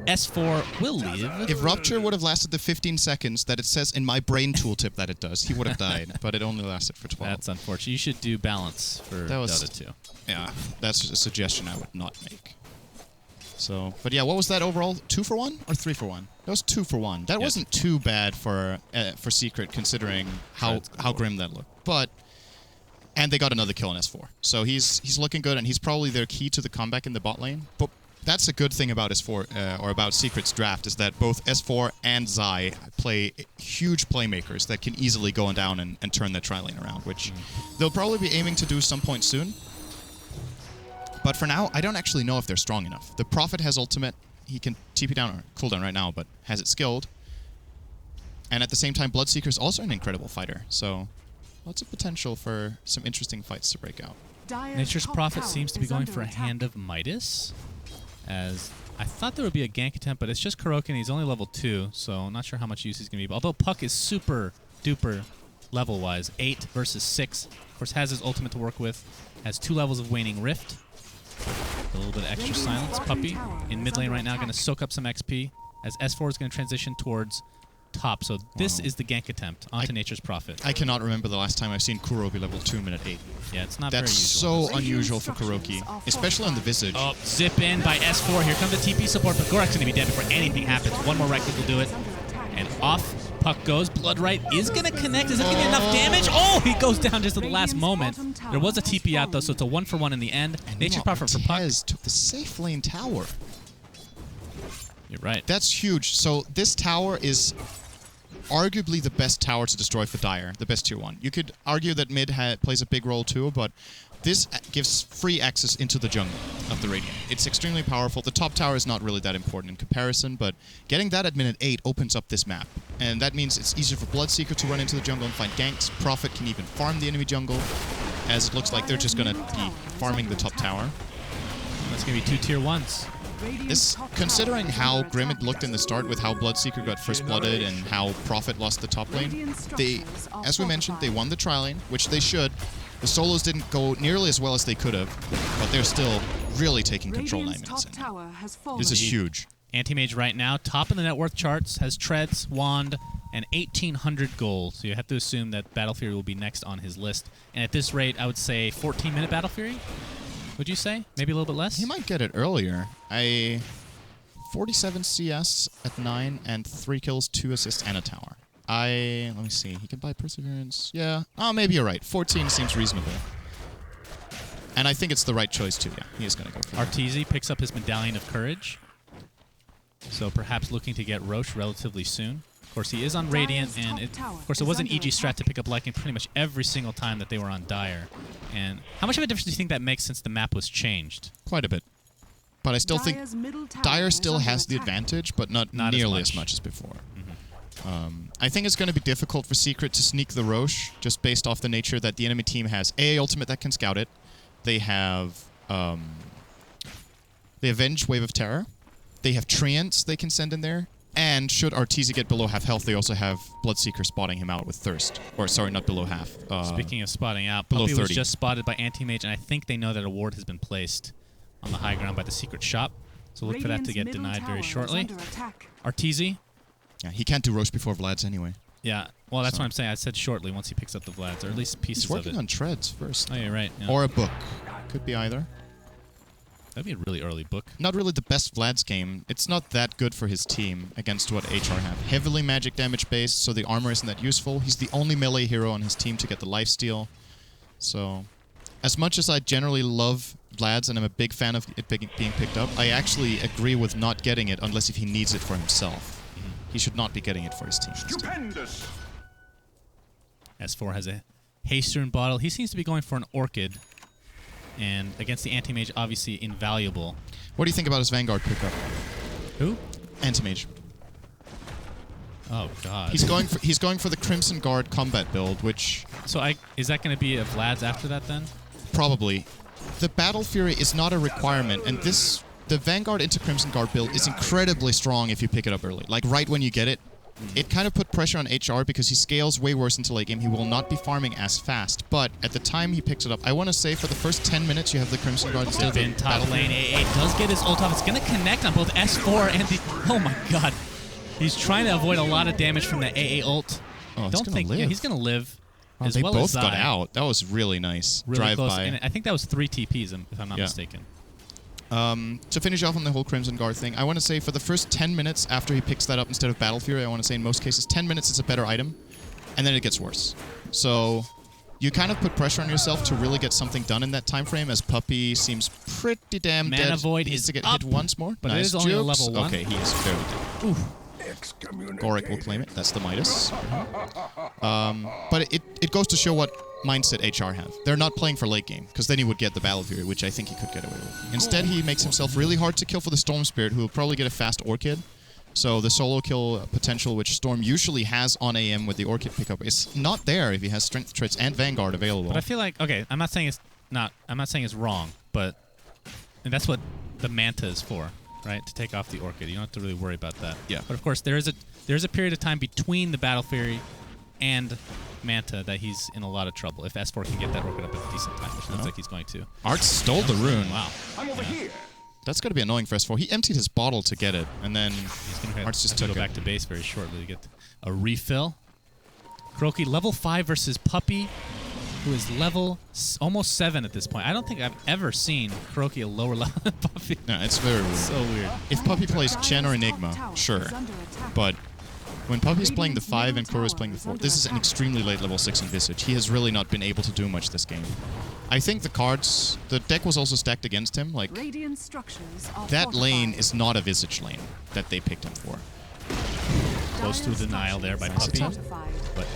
S1: S4 will leave.
S2: If Rupture would have lasted the 15 seconds that it says in my brain tooltip that it does, he would have died, but it only lasted for 12.
S1: That's unfortunate. You should do balance for Dota 2.
S2: Yeah, that's a suggestion I would not make. So, but yeah, what was that overall? 2 for 1 or 3 for 1? That was 2 for 1. That wasn't too bad for Secret considering how grim that looked. But and they got another kill on S4, so he's looking good, and he's probably their key to the comeback in the bot lane. But that's a good thing about S4 or about Secret's draft is that both S4 and Zai play huge playmakers that can easily go down and turn their tri-lane around, which they'll probably be aiming to do some point soon. But for now, I don't actually know if they're strong enough. The Prophet has ultimate. He can TP down or cooldown right now, but has it skilled. And at the same time, Bloodseeker is also an incredible fighter. So lots of potential for some interesting fights to break out.
S1: Nature's Prophet seems to be going for a Hand of Midas. As I thought there would be a gank attempt, but it's just Kuroki, and he's only level 2, so I'm not sure how much use he's going to be. Although Puck is super duper level-wise, 8 versus 6. Of course, has his ultimate to work with, has 2 levels of Waning Rift. A little bit of extra silence. Puppey in mid lane right now, going to soak up some XP, as S4 is going to transition towards top. So this is the gank attempt onto Nature's Prophet.
S2: I cannot remember the last time I've seen Kuroki level 2 minute 8.
S1: Yeah, it's not
S2: That's
S1: very usual.
S2: so unusual for Kuroki, especially on the Visage.
S1: Oh, zip in by S4. Here comes the TP support, but Gorak's going to be dead before anything happens. One more right click will do it. And off Puck goes. Blood Rite is going to connect. Is that going to be enough damage? Oh, he goes down just at the last moment. There was a TP out, though, so it's a 1-for-1 in the end. Nature's Prophet for Puck.
S2: Took the safe lane tower.
S1: You're right.
S2: That's huge. So this tower is arguably the best tower to destroy for Dire, the best tier 1. You could argue that mid plays a big role too, but this gives free access into the jungle of the Radiant. It's extremely powerful. The top tower is not really that important in comparison, but getting that at minute 8 opens up this map. And that means it's easier for Bloodseeker to run into the jungle and find ganks. Prophet can even farm the enemy jungle, as it looks like they're just going to be farming the top tower.
S1: That's going to be 2 tier 1s.
S2: Considering how grim it looked in the start with how Bloodseeker got first blooded and how Prophet lost the top lane, as we mentioned, they won the tri-lane, which they should. The solos didn't go nearly as well as they could have, but they're still really taking control 9 minutes in. This is huge.
S1: Anti-Mage right now, top in the net worth charts, has Treads, Wand, and 1,800 gold. So you have to assume that Battle Fury will be next on his list. And at this rate, I would say 14-minute Battle Fury? Would you say? Maybe a little bit less?
S2: He might get it earlier. 47 CS at 9 and 3 kills, 2 assists, and a tower. Let me see. He can buy Perseverance. Yeah. Oh, maybe you're right. 14 seems reasonable. And I think it's the right choice, too. Yeah, he is going to go for it.
S1: Arteezy picks up his Medallion of Courage. So perhaps looking to get Roche relatively soon. Of course, he is on Radiant, and of course, it was an EG strat to pick up Lycan pretty much every single time that they were on Dire. And how much of a difference do you think that makes since the map was changed?
S2: Quite a bit. But I still think Dire still has the advantage, but not nearly as much as before. I think it's going to be difficult for Secret to sneak the Roche, just based off the nature that the enemy team has AA ultimate that can scout it. They have Venge, Wave of Terror. They have Treants they can send in there. And should Arteezy get below half health, they also have Bloodseeker spotting him out with Thirst. Or, sorry, not below half.
S1: Speaking of spotting out,
S2: below
S1: Puppey
S2: 30.
S1: was just spotted by Anti-Mage, and I think they know that a ward has been placed on the high ground by the Secret Shop. So look for that to get denied very shortly. Arteezy.
S2: Yeah, he can't do Roche before Vlad's anyway.
S1: Yeah, well, that's what I'm saying. I said shortly once he picks up the Vlads, or at least pieces
S2: He's
S1: of
S2: working
S1: it.
S2: on treads first.
S1: Oh, you're right. Yeah.
S2: Or a book. Could be either.
S1: That'd be a really early book.
S2: Not really the best Vlad's game. It's not that good for his team against what HR have. Heavily magic damage based, so the armor isn't that useful. He's the only melee hero on his team to get the lifesteal. So, as much as I generally love Vlad's and I'm a big fan of it being picked up, I actually agree with not getting it unless if he needs it for himself. He should not be getting it for his team.
S4: Stupendous.
S1: S4 has a haste rune bottle. He seems to be going for an Orchid. And against the Anti-Mage, obviously invaluable.
S2: What do you think about his Vanguard pickup?
S1: Who?
S2: Anti-Mage.
S1: Oh, God.
S2: He's going for the Crimson Guard combat build, which...
S1: So is that going to be a Vlad's after that, then?
S2: Probably. The Battle Fury is not a requirement, and the Vanguard into Crimson Guard build is incredibly strong if you pick it up early. Like, right when you get it. It kind of put pressure on HR because he scales way worse into late game. He will not be farming as fast, but at the time he picks it up, I want to say for the first 10 minutes you have the Crimson Guard
S1: Still in top lane. AA does get his ult off. It's going to connect on both S4 and the... Oh, my God. He's trying to avoid a lot of damage from the AA ult.
S2: Oh,
S1: Don't think...
S2: live.
S1: Yeah, he's going to live.
S2: Oh,
S1: as
S2: they
S1: well
S2: both
S1: as
S2: got
S1: Zai.
S2: out. That was really nice.
S1: Really
S2: Drive
S1: close.
S2: by.
S1: And I think that was 3 TPs, if I'm not mistaken.
S2: To finish off on the whole Crimson Guard thing, I want to say for the first 10 minutes after he picks that up instead of Battle Fury, I want to say in most cases 10 minutes is a better item, and then it gets worse. So you kind of put pressure on yourself to really get something done in that time frame, as Puppey seems pretty damn dead.
S1: Mana Void
S2: He needs
S1: is
S2: to get
S1: up,
S2: hit once more.
S1: but it
S2: nice
S1: is only a
S2: jukes.
S1: level 1.
S2: Okay, he is fairly dead.
S1: Oof.
S2: Goric will claim it. That's the Midas. But it goes to show what mindset HR have. They're not playing for late game, because then he would get the Battle Fury, which I think he could get away with. Instead, he makes himself really hard to kill for the Storm Spirit, who will probably get a fast Orchid. So the solo kill potential, which Storm usually has on AM with the Orchid pickup, is not there if he has Strength Traits and Vanguard available.
S1: But I feel like... Okay, I'm not saying it's wrong, but... And that's what the Manta is for, right? To take off the Orchid. You don't have to really worry about that.
S2: Yeah.
S1: But of course, there is a period of time between the Battle Fury and Manta that he's in a lot of trouble. If S4 can get that Orchid up at a decent time, which looks like he's going to.
S2: Arts stole the rune.
S1: Wow.
S4: I'm over here.
S2: That's going to be annoying for S4. He emptied his bottle to get it, and then
S1: He's going to
S2: Arts just
S1: have to
S2: took
S1: go
S2: it.
S1: back to base very shortly to get a refill. Kuroki, level 5 versus Puppey, who is level almost 7 at this point. I don't think I've ever seen Kuroki a lower level than Puppey.
S2: Yeah, it's very weird.
S1: So weird.
S2: If Puppey plays Chen or Enigma, sure. But when Puppey's playing the 5 and Kuro's playing the 4, this is an extremely late level 6 in Visage. He has really not been able to do much this game. I think the deck was also stacked against him. Like, that lane is not a Visage lane that they picked him for.
S1: Close to a denial there by Puppey, but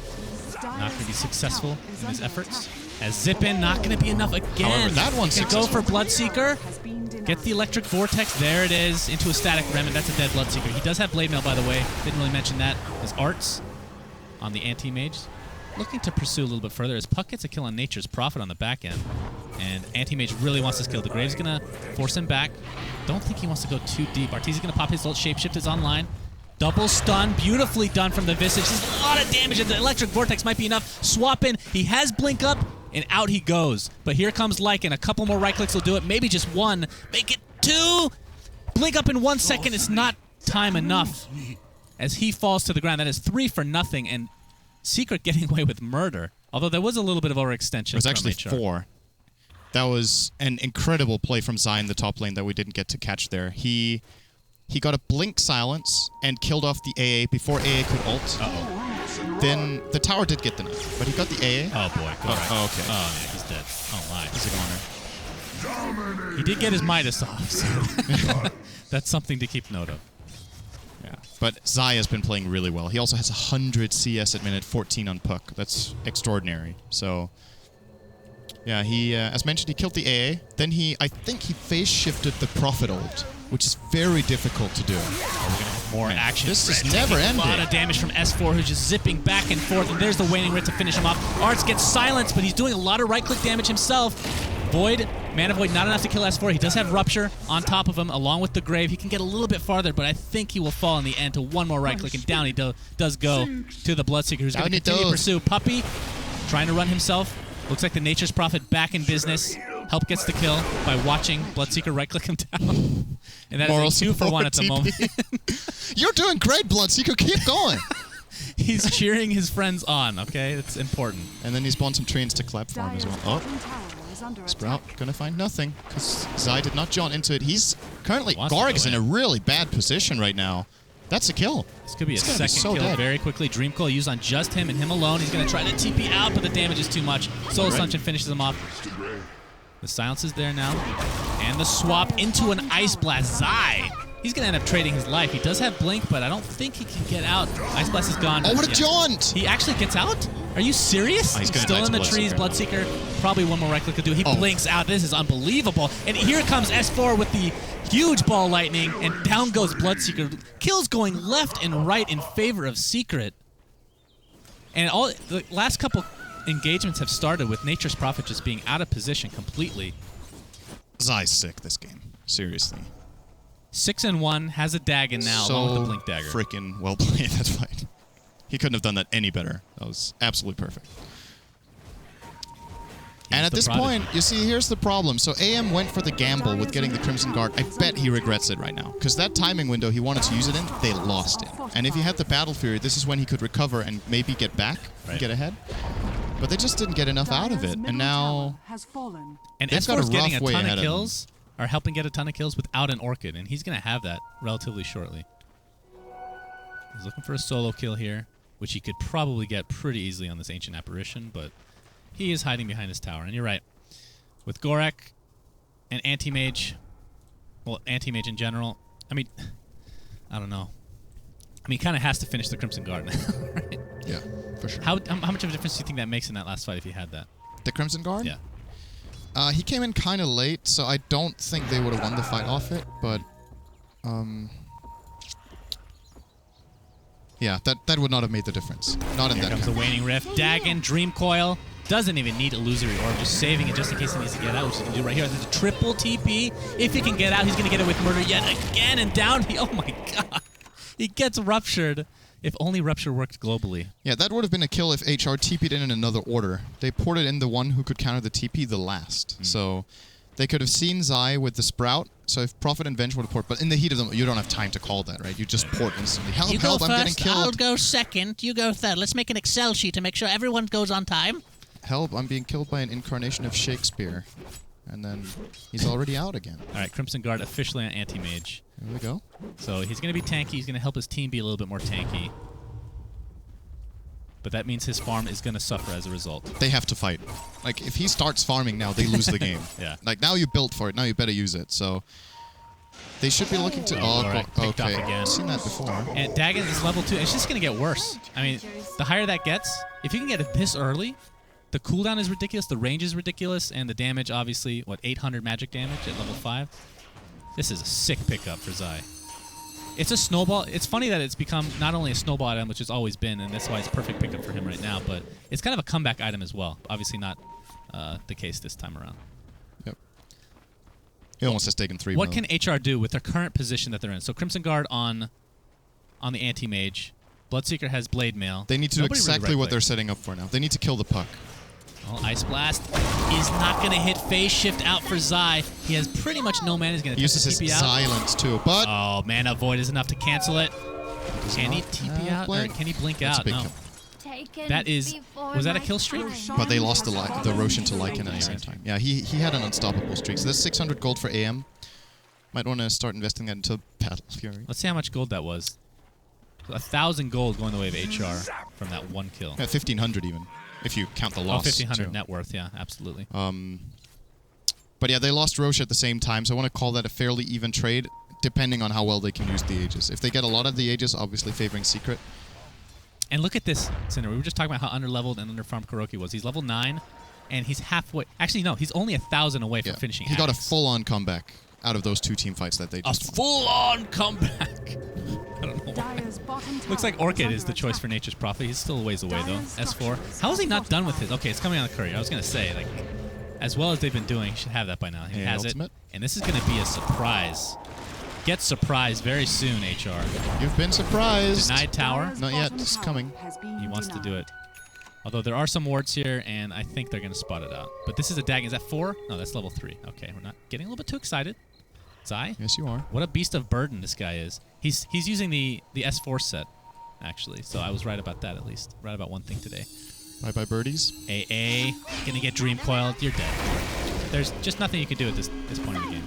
S1: not going to be successful in his efforts. As Zip-In, not going to be enough again.
S2: However, that one's
S1: Can go
S2: successful.
S1: for Bloodseeker. Get the Electric Vortex. There it is. Into a Static Remnant. That's a dead Bloodseeker. He does have Blade Mail, by the way. Didn't really mention that. His Arts on the Anti-Mage. Looking to pursue a little bit further as Puck gets a kill on Nature's Prophet on the back end. And Anti-Mage really wants this kill. The Grave's going to force him back. Don't think he wants to go too deep. Arteezy's going to pop his ult. Shapeshift is online. Double stun, beautifully done from the Visage. There's a lot of damage, and the Electric Vortex might be enough. Swap in, he has Blink up, and out he goes. But here comes Lycan. A couple more right clicks will do it, maybe just one. Make it 2! Blink up in 1 second, it's not time enough. As he falls to the ground, that is 3 for nothing, and Secret getting away with murder. Although there was a little bit of overextension.
S2: It was
S1: from
S2: actually
S1: HR.
S2: 4. That was an incredible play from Zai in the top lane that we didn't get to catch there. He got a Blink Silence and killed off the AA before AA could ult.
S1: Uh-oh.
S2: Then the tower did get denied, but he got the AA.
S1: Oh, boy. Go right.
S2: Oh, okay.
S1: Oh, yeah, he's dead. Oh, my.
S2: He's a goner.
S1: He did get his Midas off, so that's something to keep note of.
S2: Yeah. But Zai has been playing really well. He also has 100 CS at minute 14 on Puck. That's extraordinary. So, yeah, he, as mentioned, he killed the AA. Then I think he phase shifted the Prophet ult, which is very difficult to do.
S1: More action.
S2: This is
S1: Red
S2: never
S1: taking
S2: ending.
S1: A lot of damage from S4, who's just zipping back and forth. And there's the Waning Rit to finish him off. Arts gets silenced, but he's doing a lot of right-click damage himself. Void, Mana Void, not enough to kill S4. He does have Rupture on top of him, along with the Grave. He can get a little bit farther, but I think he will fall in the end to one more right-click, and down he does go to the Bloodseeker, who's going to continue to pursue. Puppey, trying to run himself. Looks like the Nature's Prophet back in business. Help gets the kill by watching Bloodseeker right-click him down. And that is a 2-for-1 at the moment.
S2: You're doing great, Bloodseeker. Keep going.
S1: He's cheering his friends on, okay? It's important.
S2: And then he spawned some trains to clap for him as well. Oh, Sprout gonna find nothing because Zai did not jaunt into it. He's currently, Gorg is in a really bad position right now. That's a kill.
S1: This could be a second kill very quickly. Dream Coil used on just him and him alone. He's going to try to TP out, but the damage is too much. Soul Assumption finishes him off. The silence is there now. And the swap into an Ice Blast. Zai, he's going to end up trading his life. He does have Blink, but I don't think he can get out. Ice Blast is gone.
S2: Oh, what a jaunt!
S1: He actually gets out? Are you serious?
S2: He's
S1: still in the trees. Bloodseeker, probably one more right click to do. He blinks out. This is unbelievable. And here comes S4 with the huge ball lightning, and down goes Bloodseeker. Kills going left and right in favor of Secret. And all the last couple engagements have started with Nature's Prophet just being out of position completely.
S2: Zai's sick this game. Seriously.
S1: 6-1, has a Dagon now, along with the Blink Dagger.
S2: Freaking well played, that's right. He couldn't have done that any better. That was absolutely perfect. And at this point, you see, here's the problem. So AM went for the gamble with getting the Crimson Guard. I bet he regrets it right now. Because that timing window he wanted to use it in, they lost it. And if he had the Battle Fury, this is when he could recover and maybe get back and get ahead. But they just didn't get enough out of it. And now
S1: and
S2: they've got a
S1: getting
S2: rough
S1: a
S2: way
S1: ton
S2: ahead
S1: of
S2: of
S1: kills, or helping get a ton of kills without an Orchid. And he's going to have that relatively shortly. He's looking for a solo kill here, which he could probably get pretty easily on this Ancient Apparition, but he is hiding behind his tower. And you're right. With Gorak and Anti-Mage, well, Anti-Mage in general, I mean, I don't know. I mean, he kind of has to finish the Crimson Guard now, right?
S2: Yeah, for sure.
S1: How much of a difference do you think that makes in that last fight if he had that?
S2: The Crimson Guard?
S1: Yeah.
S2: He came in kind of late, so I don't think they would have won the fight off it, but yeah, that would not have made the difference. Not in
S1: Here
S2: that
S1: comes the Waning Rift. Dagon, Dream Coil. Doesn't even need Illusory Orb, just saving it just in case he needs to get out, which he can do right here. There's a triple TP. If he can get out, he's going to get it with Murder yet again, and down he... Oh my god. He gets Ruptured. If only Rupture worked globally.
S2: Yeah, that would have been a kill if HR TP'd in another order. They ported in the one who could counter the TP the last. So they could have seen Zai with the Sprout. So if Prophet and Venge would have ported, but in the heat of them, you don't have time to call that, right? You just port instantly. Help, help, I'm getting killed.
S4: I'll go second. You go third. Let's make an Excel sheet to make sure everyone goes on time.
S2: Help, I'm being killed by an incarnation of Shakespeare. And then he's already out again.
S1: All right, Crimson Guard officially on Anti-Mage.
S2: There we go.
S1: So he's going to be tanky. He's going to help his team be a little bit more tanky. But that means his farm is going to suffer as a result.
S2: They have to fight. Like, if he starts farming now, they lose the game.
S1: Yeah.
S2: Like, now you built for it. Now you better use it. So they should be looking to... Oh,
S1: picked
S2: okay.
S1: off again.
S2: I've seen that before.
S1: And Dagon is level 2. It's just going to get worse. I mean, the higher that gets, if you can get it this early, the cooldown is ridiculous, the range is ridiculous, and the damage, obviously, what, 800 magic damage at level 5? This is a sick pickup for Zai. It's a snowball. It's funny that it's become not only a snowball item, which it's always been, and that's why it's a perfect pickup for him right now, but it's kind of a comeback item as well. Obviously not the case this time around.
S2: Yep. He almost has taken 3
S1: What can HR do with their current position that they're in? So Crimson Guard on the Anti-Mage. Bloodseeker has Blade Mail.
S2: They need to do exactly what they're setting up for now. They need to kill the Puck.
S1: Well, Ice Blast is not going to hit Phase Shift out for Zai. He has pretty much no mana. He's going to
S2: uses his silence too, but...
S1: Oh, Mana Void is enough to cancel it. Can he TP out, or can he blink out? No. That is... Was that a kill streak?
S2: But they lost the Roashan to Lycan at the same time. Yeah, he had an unstoppable streak. So that's 600 gold for AM. Might want to start investing that into Battle Fury.
S1: Let's see how much gold that was. 1,000 gold going the way of HR from that one kill.
S2: Yeah, 1,500 even, if you count the loss.
S1: Oh, 1,500 net worth, yeah, absolutely.
S2: But yeah, they lost Roche at the same time, so I want to call that a fairly even trade, depending on how well they can use the Aegis. If they get a lot of the Aegis, obviously favoring Secret.
S1: And look at this, Cinder. We were just talking about how underleveled and underfarmed Kuroki was. He's level 9, and he's halfway. Actually, no, he's only 1,000 away from finishing.
S2: He got a
S1: Axe.
S2: full-on comeback out of those 2 team fights that they just
S1: A full-on comeback. I don't know why.
S3: Dire's bottom tower
S1: Looks like Orchid is
S3: under
S1: the choice
S3: attack.
S1: for Nature's Prophet. He's still a ways away, though.
S3: Dire's
S1: S4.
S3: structures
S1: How is he not
S3: are
S1: done with his?
S3: fortified.
S1: Okay, it's coming on the courier. I was going to say, like, as well as they've been doing, he should have that by now. He
S2: Yeah,
S1: has
S2: ultimate.
S1: it. And this is going to be a surprise. Get surprised very soon, HR.
S2: You've been surprised.
S1: Denied tower.
S3: Dire's
S2: Not yet,
S3: bottom
S2: it's
S3: tower
S2: coming.
S3: has been
S1: He wants to do
S3: denied.
S1: it. Although there are some wards here, and I think they're going to spot it out. But this is a Dagon. Is that 4? No, that's level 3. Okay, we're not getting a little bit too excited. Zai?
S2: Yes, you are.
S1: What a beast of burden this guy is. He's using the S4 set, actually. So I was right about that, at least. Right about one thing today.
S2: Bye-bye, birdies.
S1: AA, gonna get dream coiled. You're dead. There's just nothing you can do at this point in the game.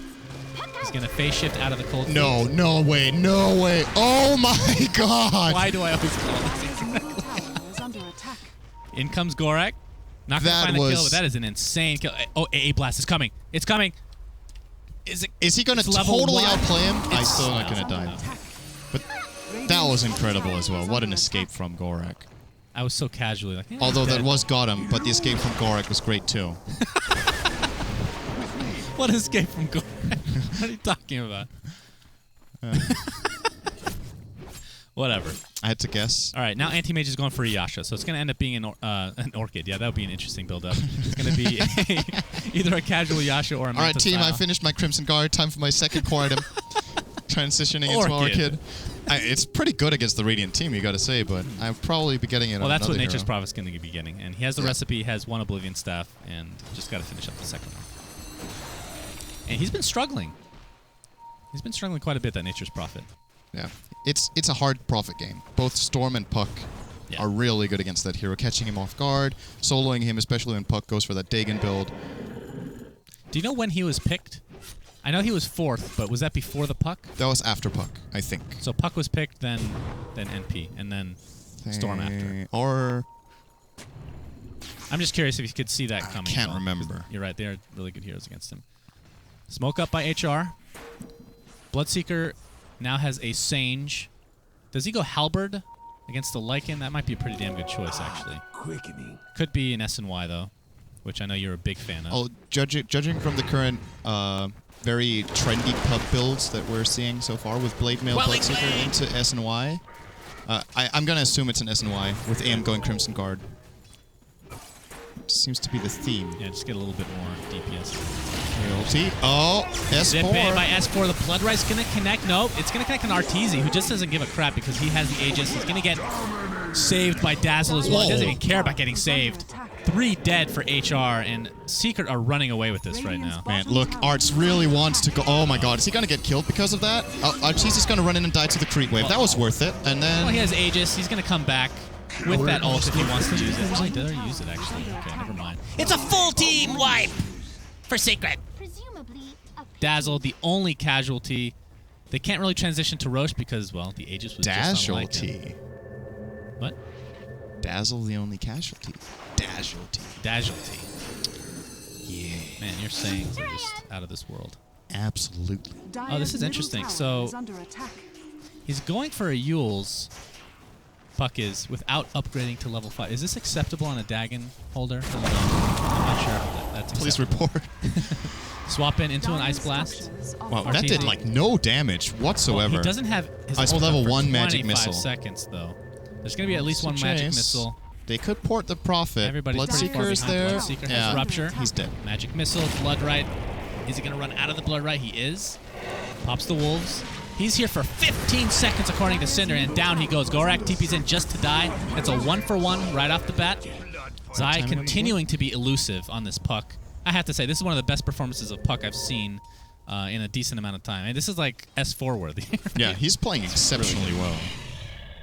S1: He's gonna phase shift out of the cold.
S2: No, no way, no way. Oh my god!
S1: Why do I always call this?
S3: Your tower is under attack.
S1: In comes Gorak. Not gonna
S2: That
S1: find the kill,
S2: was-
S1: but that is an insane kill. Oh, AA blast is coming. It's coming. Is it?
S2: Is he going to
S1: It's level
S2: totally
S1: 1.
S2: outplay him? I'm
S1: It's-
S2: still not going to
S3: Under
S2: die.
S3: attack.
S2: But that was incredible as well. What an escape from Gorak.
S1: I was so casually like.
S2: Although
S1: he's
S2: that
S1: dead.
S2: was got him, but the escape from Gorak was great too.
S1: What escape from Gorak? What are you talking about? Whatever.
S2: I had to guess.
S1: All right, now Anti-Mage is going for a Yasha, so it's going to end up being an Orchid. Yeah, that would be an interesting build-up. It's going to be either a casual Yasha or a
S2: All right,
S1: Manta
S2: team, I
S1: style.
S2: finished my Crimson Guard. Time for my second core item. Transitioning into
S1: Orchid.
S2: Orchid. It's pretty good against the Radiant team, you got to say, but I'll probably be getting it
S1: Well,
S2: on
S1: that's what
S2: another
S1: Nature's
S2: hero.
S1: Prophet's going to be getting. And he has the
S2: Yeah.
S1: recipe, has 1 Oblivion Staff, and just got to finish up the second one. And he's been struggling. He's been struggling quite a bit, that Nature's Prophet.
S2: Yeah, it's a hard Prophet game. Both Storm and Puck
S1: Yeah.
S2: are really good against that hero, catching him off guard, soloing him, especially when Puck goes for that Dagon build.
S1: Do you know when he was picked? I know he was 4th, but was that before the Puck?
S2: That was after Puck, I think.
S1: So Puck was picked, then NP, and then Storm after.
S2: Or
S1: I'm just curious if you could see that coming.
S2: can't
S1: Well,
S2: remember.
S1: You're right. They are really good heroes against him. Smoke up by HR. Bloodseeker now has a Sange. Does he go Halberd against the Lycan? That might be a pretty damn good choice, actually.
S5: Quickening.
S1: Could be an SNY, though, which I know you're a big fan of.
S2: oh, judging from the current very trendy pub builds that we're seeing so far with Blade Mail
S4: Quelling
S2: Bloodseeker
S4: Blade.
S2: into SNY, I'm going to assume it's an SNY with AM going Crimson Guard. Seems to be the theme.
S1: Yeah, just get a little bit more DPS.
S2: Loyalty. Oh,
S1: Zip in by
S2: S4.
S1: S4. The Blood Rice going to connect. Nope, it's going to connect on Arteezy, who just doesn't give a crap because he has the Aegis. He's going to get saved by Dazzle as well. He doesn't even care about getting saved. 3 dead for HR, and Secret are running away with this right now.
S2: Man, look, Arts really wants to go. Oh my god, is he going to get killed because of that? Arteezy's going to run in and die to the creep wave. That was worth it. And then...
S1: Well, he has Aegis. He's going to come back with that ult if he wants to use it. Oh, he did already use it, actually. Okay, never mind.
S4: It's a full team wipe for Secret.
S6: Presumably a
S1: Dazzle, the only casualty. They can't really transition to Roche because, well, the Aegis was just on Lycan.
S2: Casualty.
S1: What?
S2: Dazzle the only casualty. Casualty.
S1: Casualty.
S2: Yeah.
S1: Man, your sayings are just out of this world.
S2: Absolutely.
S1: Oh, this is interesting. So- He's going for a Yule's. Puck is without upgrading to level 5. Is this acceptable on a Dagon holder? I'm not sure if that's
S2: Please
S1: acceptable.
S2: report.
S1: Swap into an Ice Blast.
S2: Wow, that did
S1: Arteezy.
S2: like no damage whatsoever.
S1: Well, he doesn't have his
S2: Ice
S1: ult
S2: level
S1: up for
S2: 1 magic
S1: 25
S2: missile.
S1: seconds, though. There's going to be at least one magic
S2: Chase.
S1: missile.
S2: They could port the Prophet.
S1: Everybody's pretty far
S2: Bloodseeker is
S1: behind.
S2: there.
S1: Bloodseeker
S2: yeah.
S1: has Rupture.
S2: He's dead.
S1: Magic missile, Blood Right. Is he going to run out of the Blood Right? He is. Pops the Wolves. He's here for 15 seconds, according to Cinder, and down he goes. Gorak TP's in just to die. That's a 1-for-1 right off the bat. Zai
S2: timing
S1: continuing to be elusive on this Puck. I have to say, this is one of the best performances of Puck I've seen in a decent amount of time. And this is like S4 worthy.
S2: Yeah, he's playing exceptionally well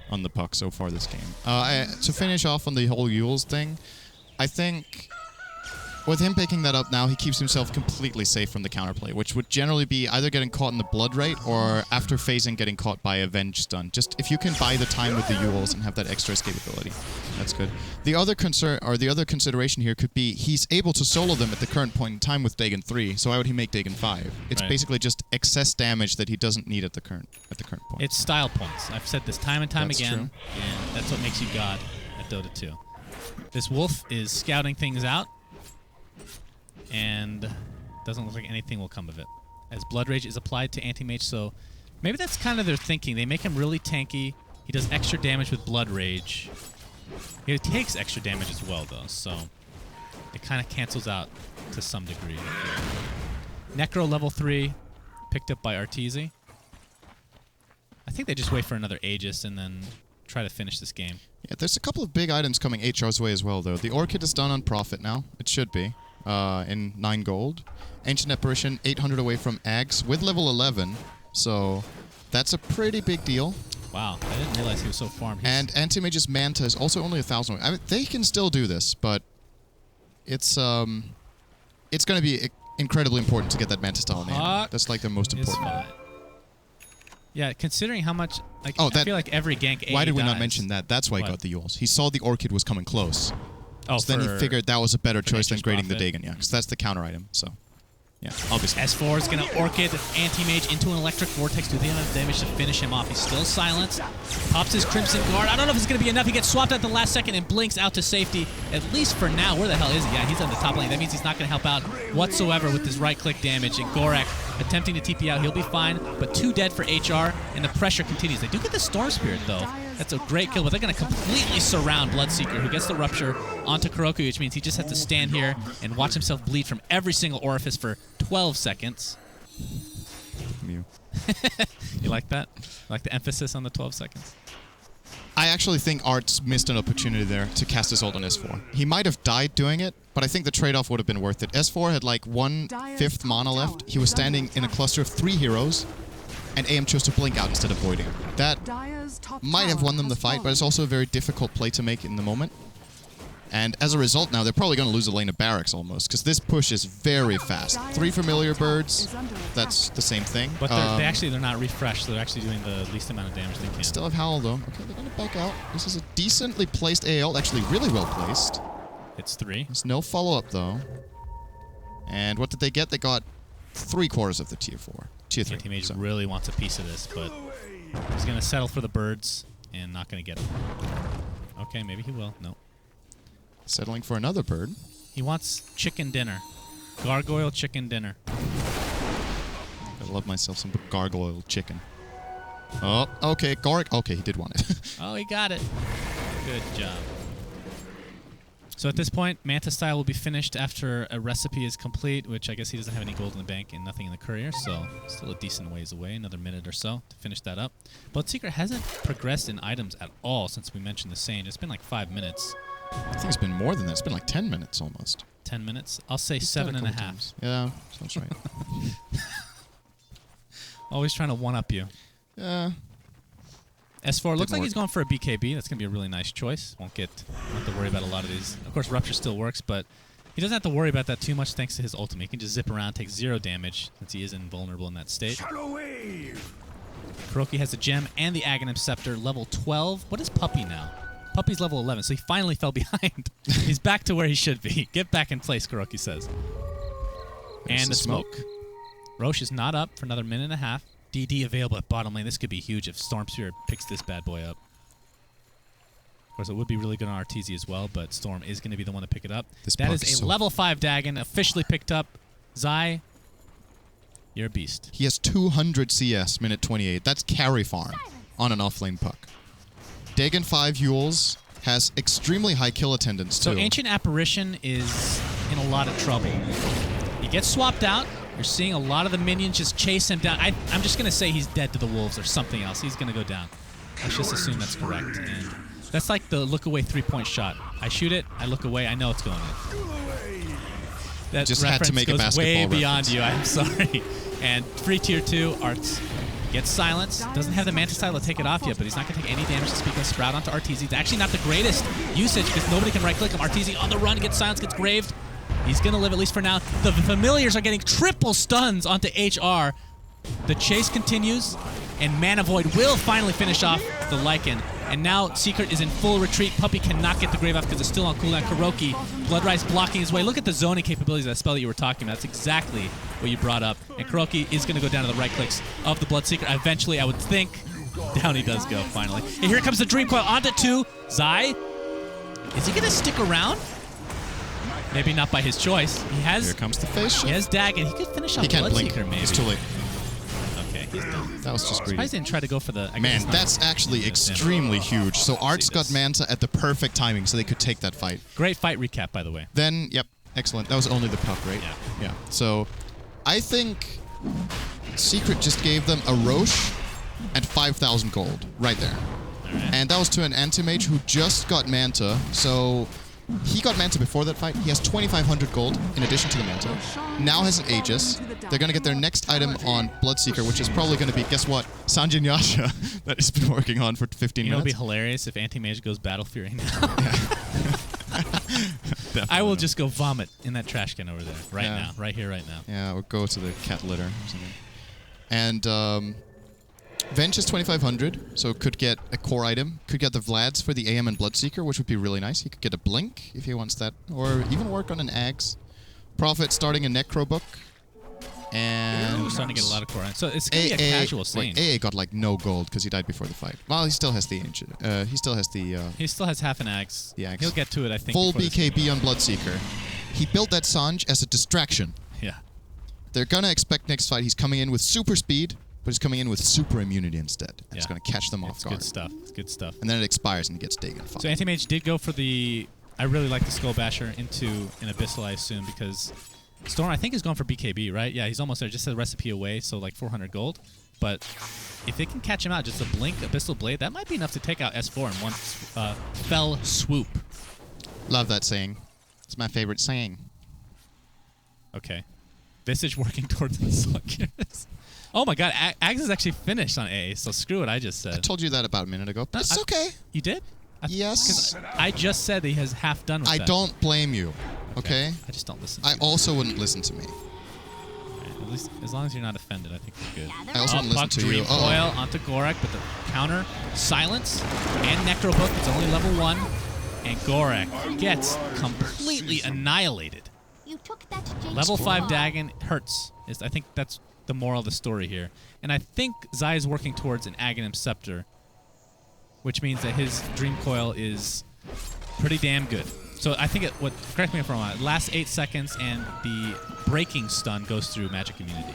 S2: on the Puck so far this game. To finish off on the whole Yules thing, I think with him picking that up now, he keeps himself completely safe from the counterplay, which would generally be either getting caught in the Blood Rate or after phasing getting caught by Avenge Stun. Just if you can buy the time with the Yules and have that extra escapability, that's good. The other concern, or the other consideration here could be he's able to solo them at the current point in time with Dagon 3, so why would he make Dagon 5? It's
S1: Right.
S2: basically just excess damage that he doesn't need at the current point.
S1: It's style points. I've said this time and time
S2: That's
S1: again,
S2: true.
S1: and that's what makes you God at Dota 2. This wolf is scouting things out, and doesn't look like anything will come of it. As Blood Rage is applied to Anti-Mage, so maybe that's kind of their thinking. They make him really tanky. He does extra damage with Blood Rage. He takes extra damage as well, though, so it kind of cancels out to some degree. Necro level 3, picked up by Arteezy. I think they just wait for another Aegis and then try to finish this game.
S2: Yeah, there's a couple of big items coming HR's way as well, though. The Orchid is done on Profit now. It should be. In 9 gold. Ancient Apparition, 800 away from Ags with level 11. So that's a pretty big deal.
S1: Wow, I didn't realize he was so farmed.
S2: And Anti-Mage's Manta is also only 1,000 away. I mean, they can still do this, but it's going to be incredibly important to get that Manta style in. That's like the most important.
S1: Fine. Yeah, considering how much... Like,
S2: Oh,
S1: I feel like every gank A
S2: Why did we not
S1: dies.
S2: mention that? That's why he
S1: What?
S2: got the Yules. He saw the Orchid was coming close.
S1: Oh,
S2: So then he figured that was a better choice than
S1: Nature's
S2: grading the
S1: Prophet.
S2: Dagon, yeah, because that's the counter item. So, yeah, obviously.
S1: S4 is going to Orchid Anti-Mage into an Electric Vortex. Do the enough damage to finish him off. He's still silenced. Pops his Crimson Guard. I don't know if it's going to be enough. He gets swapped at the last second and blinks out to safety. At least for now. Where the hell is he? Yeah, he's on the top lane. That means he's not going to help out whatsoever with his right-click damage. And Gorak attempting to TP out. He'll be fine, but 2 dead for HR, and the pressure continues. They do get the Storm Spirit, though. That's a great kill, but they're going to completely surround Bloodseeker, who gets the Rupture onto Kuroki, which means he just has to stand here and watch himself bleed from every single orifice for 12 seconds.
S2: Mew.
S1: You like that? Like the emphasis on the 12 seconds?
S2: I actually think Art's missed an opportunity there to cast his ult on S4. He might have died doing it, but I think the trade-off would have been worth it. S4 had like 1/5 mana left. He was standing in a cluster of 3 heroes, and AM chose to blink out instead of voiding. That might have won them the fight, but it's also a very difficult play to make in the moment. And as a result now, they're probably going to lose a lane of barracks almost, because this push is very fast. 3 familiar birds, that's the same thing.
S1: But they're not refreshed, so they're actually doing the least amount of damage they can.
S2: Still have Howl though. Okay, they're going to back out. This is a decently placed AL, actually really well placed.
S1: It's 3.
S2: There's no follow-up though. And what did they get? They got 3/4 of the tier 4. Tier 3.
S1: Anti-Mage
S2: so.
S1: really wants a piece of this, but he's going to settle for the birds and not going to get it. Okay, maybe he will. No.
S2: Settling for another bird.
S1: He wants chicken dinner. Gargoyle chicken dinner.
S2: I love myself some gargoyle chicken. Oh, okay, Gorik. Okay, he did want it.
S1: Oh, he got it. Good job. So at this point, Manta style will be finished after a recipe is complete, which I guess he doesn't have any gold in the bank and nothing in the courier, so still a decent ways away, another minute or so to finish that up. Bloodseeker hasn't progressed in items at all since we mentioned the Sage. It's been like 5 minutes.
S2: I think it's been more than that. It's been like 10 minutes almost.
S1: 10 minutes? I'll say
S2: He's done a
S1: 7.5.
S2: couple times. Yeah, sounds right.
S1: Always trying to one-up you.
S2: Yeah.
S1: S4 looks like
S2: work.
S1: he's going for a BKB. That's going to be a really nice choice. Won't have to worry about a lot of these. Of course, Rupture still works, but he doesn't have to worry about that too much thanks to his ultimate. He can just zip around, take 0 damage since he is invulnerable in that state. Kuroki has the gem and the Aghanim Scepter, level 12. What is Puppy now? Puppy's level 11, so he finally fell behind. He's back to where he should be. Get back in place, Kuroki says.
S2: There's
S1: And the smoke. Rosh is not up for another minute and a half. DD available at bottom lane. This could be huge if Storm Spirit picks this bad boy up. Of course, it would be really good on Arteezy as well, but Storm is going to be the one to pick it up. That is a level 5 Dagon, officially picked up. Zai, you're a beast.
S2: He has 200 CS, minute 28. That's carry farm on an offlane puck. Dagon 5 Yules has extremely high kill attendance too.
S1: So Ancient Apparition is in a lot of trouble. He gets swapped out. You're seeing a lot of the minions just chase him down. I'm just going to say he's dead to the wolves or something else. He's going to go down. Let's just assume that's correct. And that's like the look away 3-point shot. I shoot it, I look away, I know it's going in. That
S2: just had to make a
S1: goes way
S2: basketball
S1: beyond
S2: reference.
S1: you. I'm sorry. And free tier 2, Arts gets silenced. Doesn't have the Manta style to take it off yet, but he's not going to take any damage to speak of. Sprout onto Arteezy. It's actually not the greatest usage because nobody can right-click him. Arteezy on the run, gets silenced, gets graved. He's going to live at least for now. The familiars are getting triple stuns onto HR. The chase continues, and Mana Void will finally finish off the Lycan. And now Secret is in full retreat. Puppey cannot get the Grave off because it's still on cooldown. Kuroki, Bloodrise blocking his way. Look at the zoning capabilities of that spell that you were talking about. That's exactly what you brought up. And Kuroki is going to go down to the right clicks of the Bloodseeker. Eventually, I would think, down he does go, finally. And here comes the Dream Coil onto 2. Zai, is he going to stick around? Maybe not by his choice.
S2: Here comes the face shift.
S1: He has Dagon. He could finish off
S2: He can't blink.
S1: Bloodseeker, maybe.
S2: It's too late.
S1: Okay, he's done.
S2: That was just greedy.
S1: Surprised he didn't try to go for the...
S2: Man, that's actually extremely huge. So Arts got Manta at the perfect timing so they could take that fight.
S1: Great fight recap, by the way.
S2: Then, yep, excellent. That was only the puck, right?
S1: Yeah.
S2: So, I think Secret just gave them a Roche and 5,000 gold right there.
S1: Right.
S2: And that was to an Anti-Mage who just got Manta. So, he got Manta before that fight. He has 2,500 gold in addition to the Manta. Now has an Aegis. They're going to get their next item on Bloodseeker, which is probably going to be, guess what? Sanjin Yasha that he's been working on for 15
S1: You know,
S2: minutes.
S1: it would be hilarious if Anti-Mage goes Battle Fury now. I will just go vomit in that trash can over there right now. Right here, right now.
S2: Yeah, or go to the cat litter or something. And Venge is 2,500, so could get a core item. Could get the Vlads for the AM and Bloodseeker, which would be really nice. He could get a Blink if he wants that, or even work on an Axe. Prophet starting a Necro Book. And
S1: We're starting to get a lot of core. So it's going to be a casual scene.
S2: AA got like no gold because he died before the fight. Well, he still has the ancient. He still has the.
S1: He still has half an axe.
S2: The axe.
S1: He'll get to it, I think.
S2: Full
S1: before this
S2: BKB on Bloodseeker. He built that Sanj as a distraction.
S1: Yeah.
S2: They're gonna expect next fight he's coming in with super speed, but he's coming in with super immunity instead. And it's gonna catch them off guard.
S1: Good stuff. It's good stuff.
S2: And then it expires and he gets Dagon.
S1: So Anti-Mage did go for the... I really like the Skull Basher into an Abyssal, I assume, because Storm, I think, is going for BKB, right? Yeah, he's almost there. Just a recipe away, so like 400 gold. But if they can catch him out, just a blink, Abyssal Blade, that might be enough to take out S4 in one fell swoop.
S2: Love that saying. It's my favorite saying.
S1: Okay. Visage working towards the Sluggears. Oh my god, Ags is actually finished on A, so screw what I just said.
S2: I told you that about a minute ago. But it's okay.
S1: You did?
S2: Yes.
S1: I just said that he has half done with that.
S2: I don't blame you. Okay?
S1: I just don't listen.
S2: I also wouldn't listen to me.
S1: At least, as long as you're not offended, I think we're good.
S2: I also wouldn't listen to you.
S1: Dream Coil onto Gorak, but the counter, Silence, and Necrobook. It's only level 1. And Gorak gets completely annihilated.
S3: You took that
S1: Level 5 Dagon hurts. I think that's the moral of the story here. And I think Zai is working towards an Aghanim Scepter, which means that his Dream Coil is pretty damn good. So I think correct me if I'm wrong, it lasts 8 seconds and the breaking stun goes through magic immunity.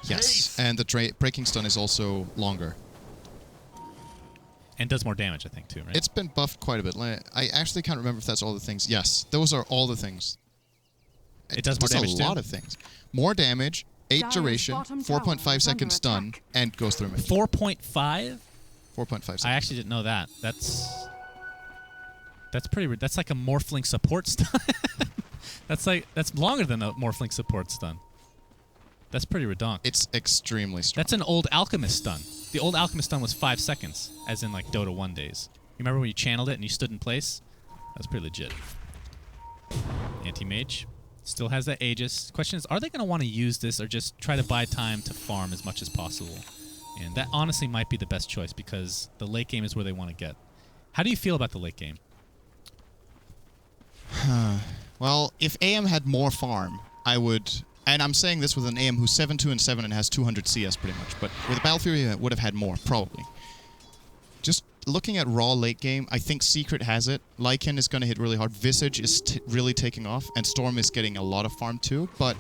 S2: Yes, and the breaking stun is also longer.
S1: And does more damage, I think, too, right?
S2: It's been buffed quite a bit. I actually can't remember if that's all the things. Yes, those are all the things.
S1: It does more damage,
S2: a
S1: too?
S2: lot of things. More damage, 8 duration, 4.5 second stun, and goes through magic.
S1: 4.5?
S2: 4.5 seconds.
S1: I actually didn't know that. That's pretty. That's like a Morphling support stun. that's longer than a Morphling support stun. That's pretty redonk.
S2: It's extremely strong.
S1: That's an old Alchemist stun. The old Alchemist stun was 5 seconds, as in like Dota 1 days. You remember when you channeled it and you stood in place? That was pretty legit. Anti-Mage still has that Aegis. Question is, are they going to want to use this or just try to buy time to farm as much as possible? And that honestly might be the best choice because the late game is where they want to get. How do you feel about the late game?
S2: Well, if AM had more farm, I would... And I'm saying this with an AM who's 7-2 and 7 and has 200 CS pretty much. But with Battle Fury, I would have had more, probably. Just looking at raw late game, I think Secret has it. Lycan is going to hit really hard. Visage is really taking off. And Storm is getting a lot of farm too. But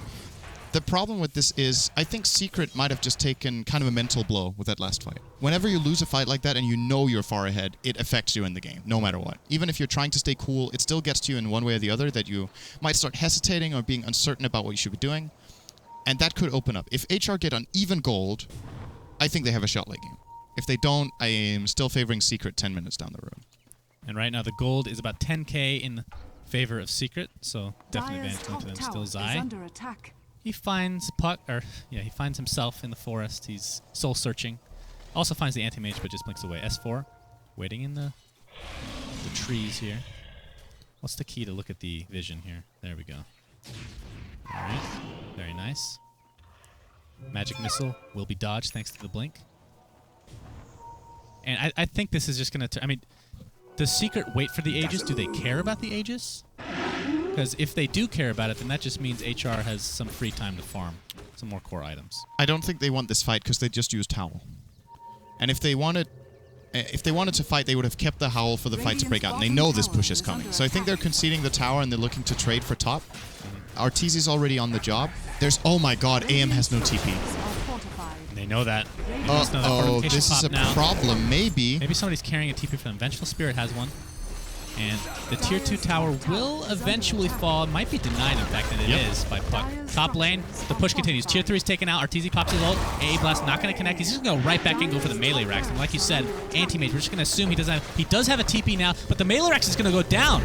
S2: the problem with this is, I think Secret might have just taken kind of a mental blow with that last fight. Whenever you lose a fight like that and you know you're far ahead, it affects you in the game, no matter what. Even if you're trying to stay cool, it still gets to you in one way or the other that you might start hesitating or being uncertain about what you should be doing. And that could open up. If HR get on even gold, I think they have a shot late game. If they don't, I am still favoring Secret 10 minutes down the road.
S1: And right now the gold is about 10k in favor of Secret, so definitely advantage to them. Still Zai. He finds he finds himself in the forest. He's soul searching. Also finds the Anti-Mage, but just blinks away. S4, waiting in the trees here. What's the key to look at the vision here? There we go. All right. Very nice. Magic Missile will be dodged thanks to the blink. And I think this is just going to... I mean, does Secret wait for the Aegis? Do they care about the Aegis? Because if they do care about it, then that just means HR has some free time to farm some more core items.
S2: I don't think they want this fight because they just used Howl. And if they wanted to fight, they would have kept the Howl for the fight to break out. And they know this push is coming. So I think they're conceding the tower and they're looking to trade for top. Arteezy's already on the job. There's... Oh my god, AM has no TP.
S1: And they know that.
S2: Oh, this is a problem. Maybe.
S1: Maybe somebody's carrying a TP for them. Vengeful Spirit has one. And the tier 2 tower will eventually fall. It might be denied, in fact, that it is by Puck. Top lane, the push continues. Tier 3 is taken out. Arteezy pops his ult. AA Blast not going to connect. He's just going to go right back in and go for the melee racks. And like you said, anti-mage, we're just going to assume he does have a TP now, but the melee racks is going to go down.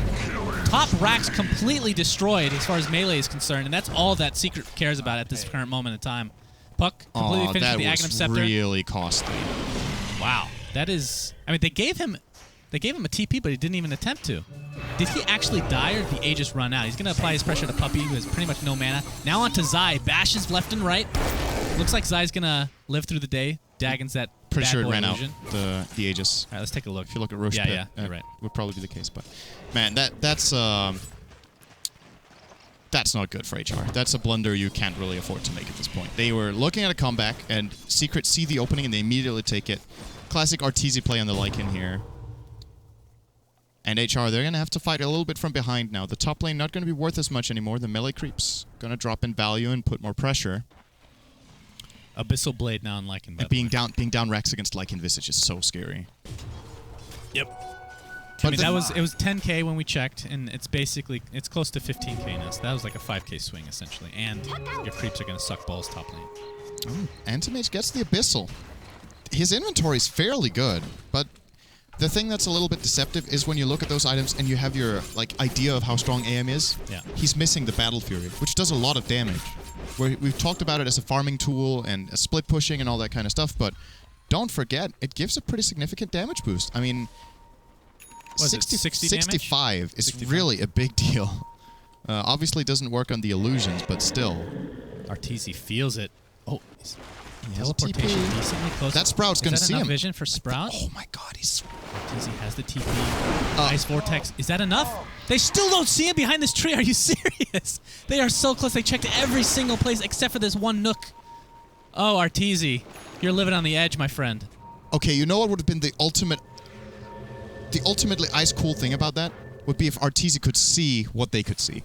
S1: Top racks completely destroyed as far as melee is concerned, and that's all that Secret cares about at this current moment in time. Puck completely finished with the Aghanim Scepter.
S2: That was really costly.
S1: Wow. That is... I mean, they gave him a TP, but he didn't even attempt to. Did he actually die, or did the Aegis run out? He's going to apply his pressure to Puppey, who has pretty much no mana. Now on to Zai. Bashes left and right. Looks like Zai's going to live through the day. Dagon's that
S2: Pretty
S1: bad
S2: sure it
S1: boy
S2: ran
S1: illusion.
S2: out, the Aegis.
S1: All right, let's take a look.
S2: If you look at Roche
S1: yeah,
S2: Pit,
S1: yeah, you're right.
S2: Would probably be the case. But, man, that's not good for HR. That's a blunder you can't really afford to make at this point. They were looking at a comeback, and Secret see the opening, and they immediately take it. Classic Arteezy play on the Lycan here. And HR, they're going to have to fight a little bit from behind now. The top lane not going to be worth as much anymore. The melee creeps going to drop in value and put more pressure.
S1: Abyssal Blade now on Lycan.
S2: And being down Rex against Lycan Visage is so scary.
S1: Yep. I mean, it was 10k when we checked, and it's close to 15k now. So that was like a 5k swing essentially, and your creeps are going to suck balls top lane.
S2: Oh, Antimage gets the Abyssal. His inventory is fairly good, but the thing that's a little bit deceptive is when you look at those items and you have your idea of how strong AM is.
S1: Yeah.
S2: He's missing the Battle Fury, which does a lot of damage. We've talked about it as a farming tool and a split pushing and all that kind of stuff, but don't forget it gives a pretty significant damage boost. I mean, 65 is 65? Really a big deal. Obviously, doesn't work on the illusions, but still.
S1: Arteezy feels it. Oh,
S2: teleportation
S1: decently close.
S2: That Sprout's going to see him.
S1: Vision for Sprout?
S2: Oh my god, he's...
S1: Arteezy has the TP. Ice Vortex. Is that enough? They still don't see him behind this tree. Are you serious? They are so close. They checked every single place except for this one nook. Oh, Arteezy. You're living on the edge, my friend.
S2: Okay, you know what would have been the ultimately ice cool thing about that? Would be if Arteezy could see what they could see.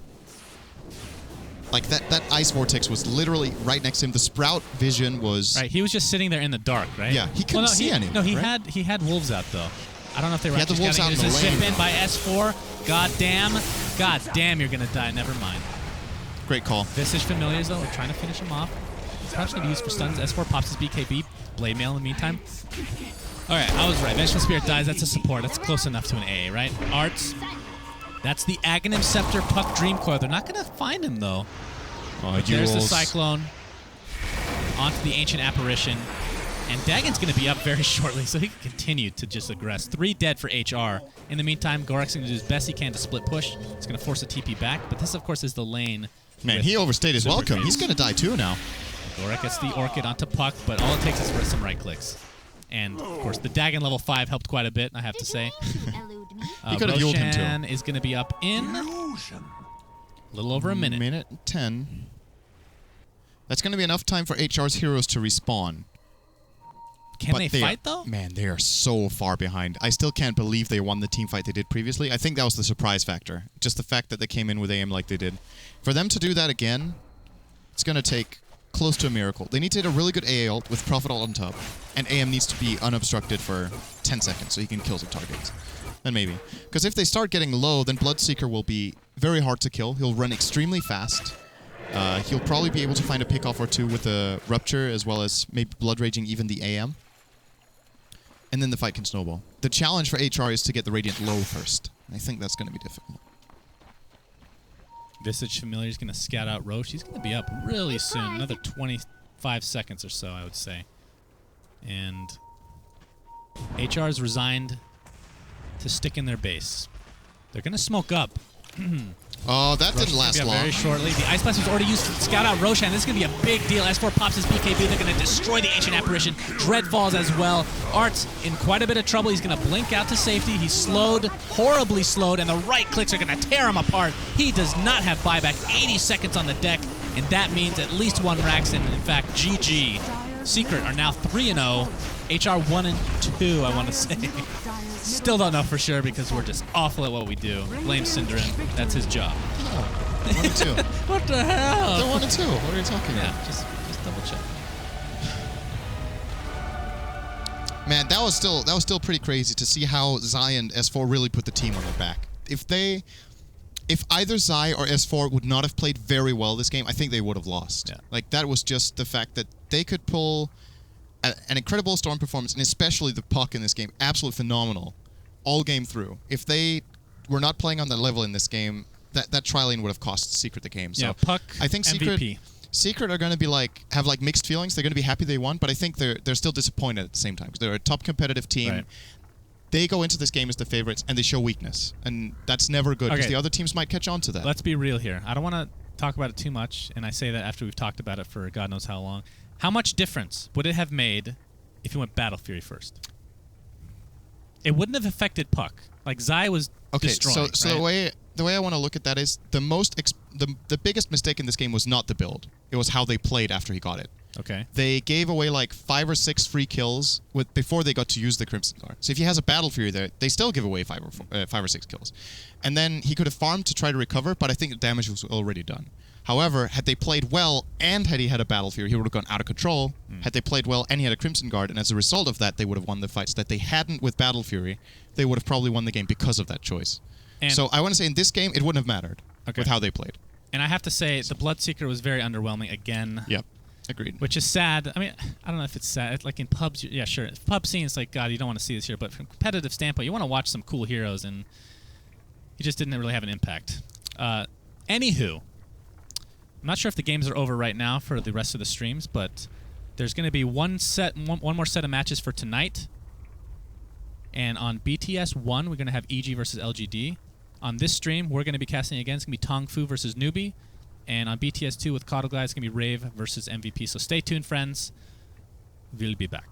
S2: Like, that Ice Vortex was literally right next to him. The Sprout vision was...
S1: Right, he was just sitting there in the dark, right?
S2: Yeah, he couldn't see anything.
S1: No, he
S2: right?
S1: had wolves out, though. I don't know if they were
S2: actually scouting. He had the wolves out in the lane.
S1: Zip in by S4. God damn, you're going to die. Never mind.
S2: Great call.
S1: Visage Familiars, though. We're trying to finish him off. Sprout's going to be used for stuns. S4 pops his BKB. Blade Mail in the meantime. All right, I was right. Vengeful Spirit dies. That's a support. That's close enough to an A, right? Arts. That's the Aghanim Scepter Puck Dream Coil. They're not going to find him, though.
S2: Oh,
S1: there's the Cyclone. Onto the Ancient Apparition. And Dagon's going to be up very shortly, so he can continue to just aggress. 3 dead for HR. In the meantime, Gorek's going to do his best he can to split push. He's going to force a TP back, but this, of course, is the lane.
S2: Man, he overstayed his welcome. He's going to die, too, now.
S1: Gorek gets the Orchid onto Puck, but all it takes is for some right clicks. And, of course, the Dagon level 5 helped quite a bit, I have to say.
S2: He could have healed him, too.
S1: Roashan is going to be up in a little over a minute.
S2: Minute 10. That's going to be enough time for HR's heroes to respawn.
S1: Can they fight, though?
S2: Man, they are so far behind. I still can't believe they won the team fight they did previously. I think that was the surprise factor. Just the fact that they came in with AM like they did. For them to do that again, it's going to take close to a miracle. They need to hit a really good AA ult with Prophet ult on top. And AM needs to be unobstructed for 10 seconds so he can kill some targets. Then maybe. Because if they start getting low, then Bloodseeker will be very hard to kill. He'll run extremely fast. He'll probably be able to find a pickoff or two with a Rupture, as well as maybe Blood Raging even the AM. And then the fight can snowball. The challenge for HR is to get the Radiant low first. I think that's going to be difficult.
S1: Visage Familiar is going to scout out Roche. He's going to be up really soon. Another 25 seconds or so, I would say. And HR is resigned to stick in their base. They're going to smoke up.
S2: Oh, that didn't
S1: Roshan's
S2: last
S1: gonna be up
S2: long.
S1: very shortly. The Ice Blast was already used to scout out Roashan. This is going to be a big deal. S4 pops his BKB. They're going to destroy the Ancient Apparition. Dread falls as well. Art's in quite a bit of trouble. He's going to blink out to safety. He's slowed, horribly slowed, and the right clicks are going to tear him apart. He does not have buyback. 80 seconds on the deck, and that means at least one Raxin. In fact, GG. Secret are now 3-0. HR 1-2, I want to say. Still don't know for sure because we're just awful at what we do. Blame syndereN. That's his job.
S2: 1-2.
S1: What the hell?
S2: They're 1-2. What are you talking about?
S1: Yeah, just double check.
S2: Man, that was still pretty crazy to see how Zai and S4 really put the team on their back. If either Zai or S4 would not have played very well this game, I think they would have lost.
S1: Yeah.
S2: Like, that was just the fact that they could pull an incredible Storm performance, and especially the puck in this game, absolutely phenomenal, all game through. If they were not playing on that level in this game, that tri-lane would have cost Secret the game. So
S1: Yeah, puck,
S2: I think
S1: MVP.
S2: Secret are going to be have mixed feelings. They're going to be happy they won, but I think they're still disappointed at the same time because they're a top competitive team.
S1: Right.
S2: They go into this game as the favorites, and they show weakness, and that's never good because
S1: Okay.
S2: the other teams might catch on to that.
S1: Let's be real here. I don't want to talk about it too much, and I say that after we've talked about it for God knows how long. How much difference would it have made if you went Battle Fury first? It wouldn't have affected puck. Like, Zai was destroying.
S2: So
S1: right?
S2: the way I want to look at that is the biggest mistake in this game was not the build. It was how they played after he got it.
S1: Okay.
S2: They gave away like 5 or 6 free kills before they got to use the Crimson Guard. So if he has a Battle Fury there, they still give away 5 or 6 kills. And then he could have farmed to try to recover, but I think the damage was already done. However, had they played well and had he had a Battle Fury, he would have gone out of control. Had they played well and he had a Crimson Guard, and as a result of that, they would have won the fights. That they hadn't with Battle Fury, they would have probably won the game because of that choice.
S1: And
S2: So I want to say in this game, it wouldn't have mattered
S1: Okay.
S2: with how they played.
S1: And I have to say, the Bloodseeker was very underwhelming again.
S2: Yep. Agreed.
S1: Which is sad. I mean, I don't know if it's sad. Like in pubs, yeah, sure. Pub scene, it's like, God, you don't want to see this here. But from a competitive standpoint, you want to watch some cool heroes, and he just didn't really have an impact. Anywho, I'm not sure if the games are over right now for the rest of the streams, but there's going to be one more set of matches for tonight. And on BTS 1, we're going to have EG versus LGD. On this stream, we're going to be casting again. It's going to be Tong Fu versus Newbie. And on BTS 2 with Coddle Glide, it's going to be Rave versus MVP. So stay tuned, friends. We'll be back.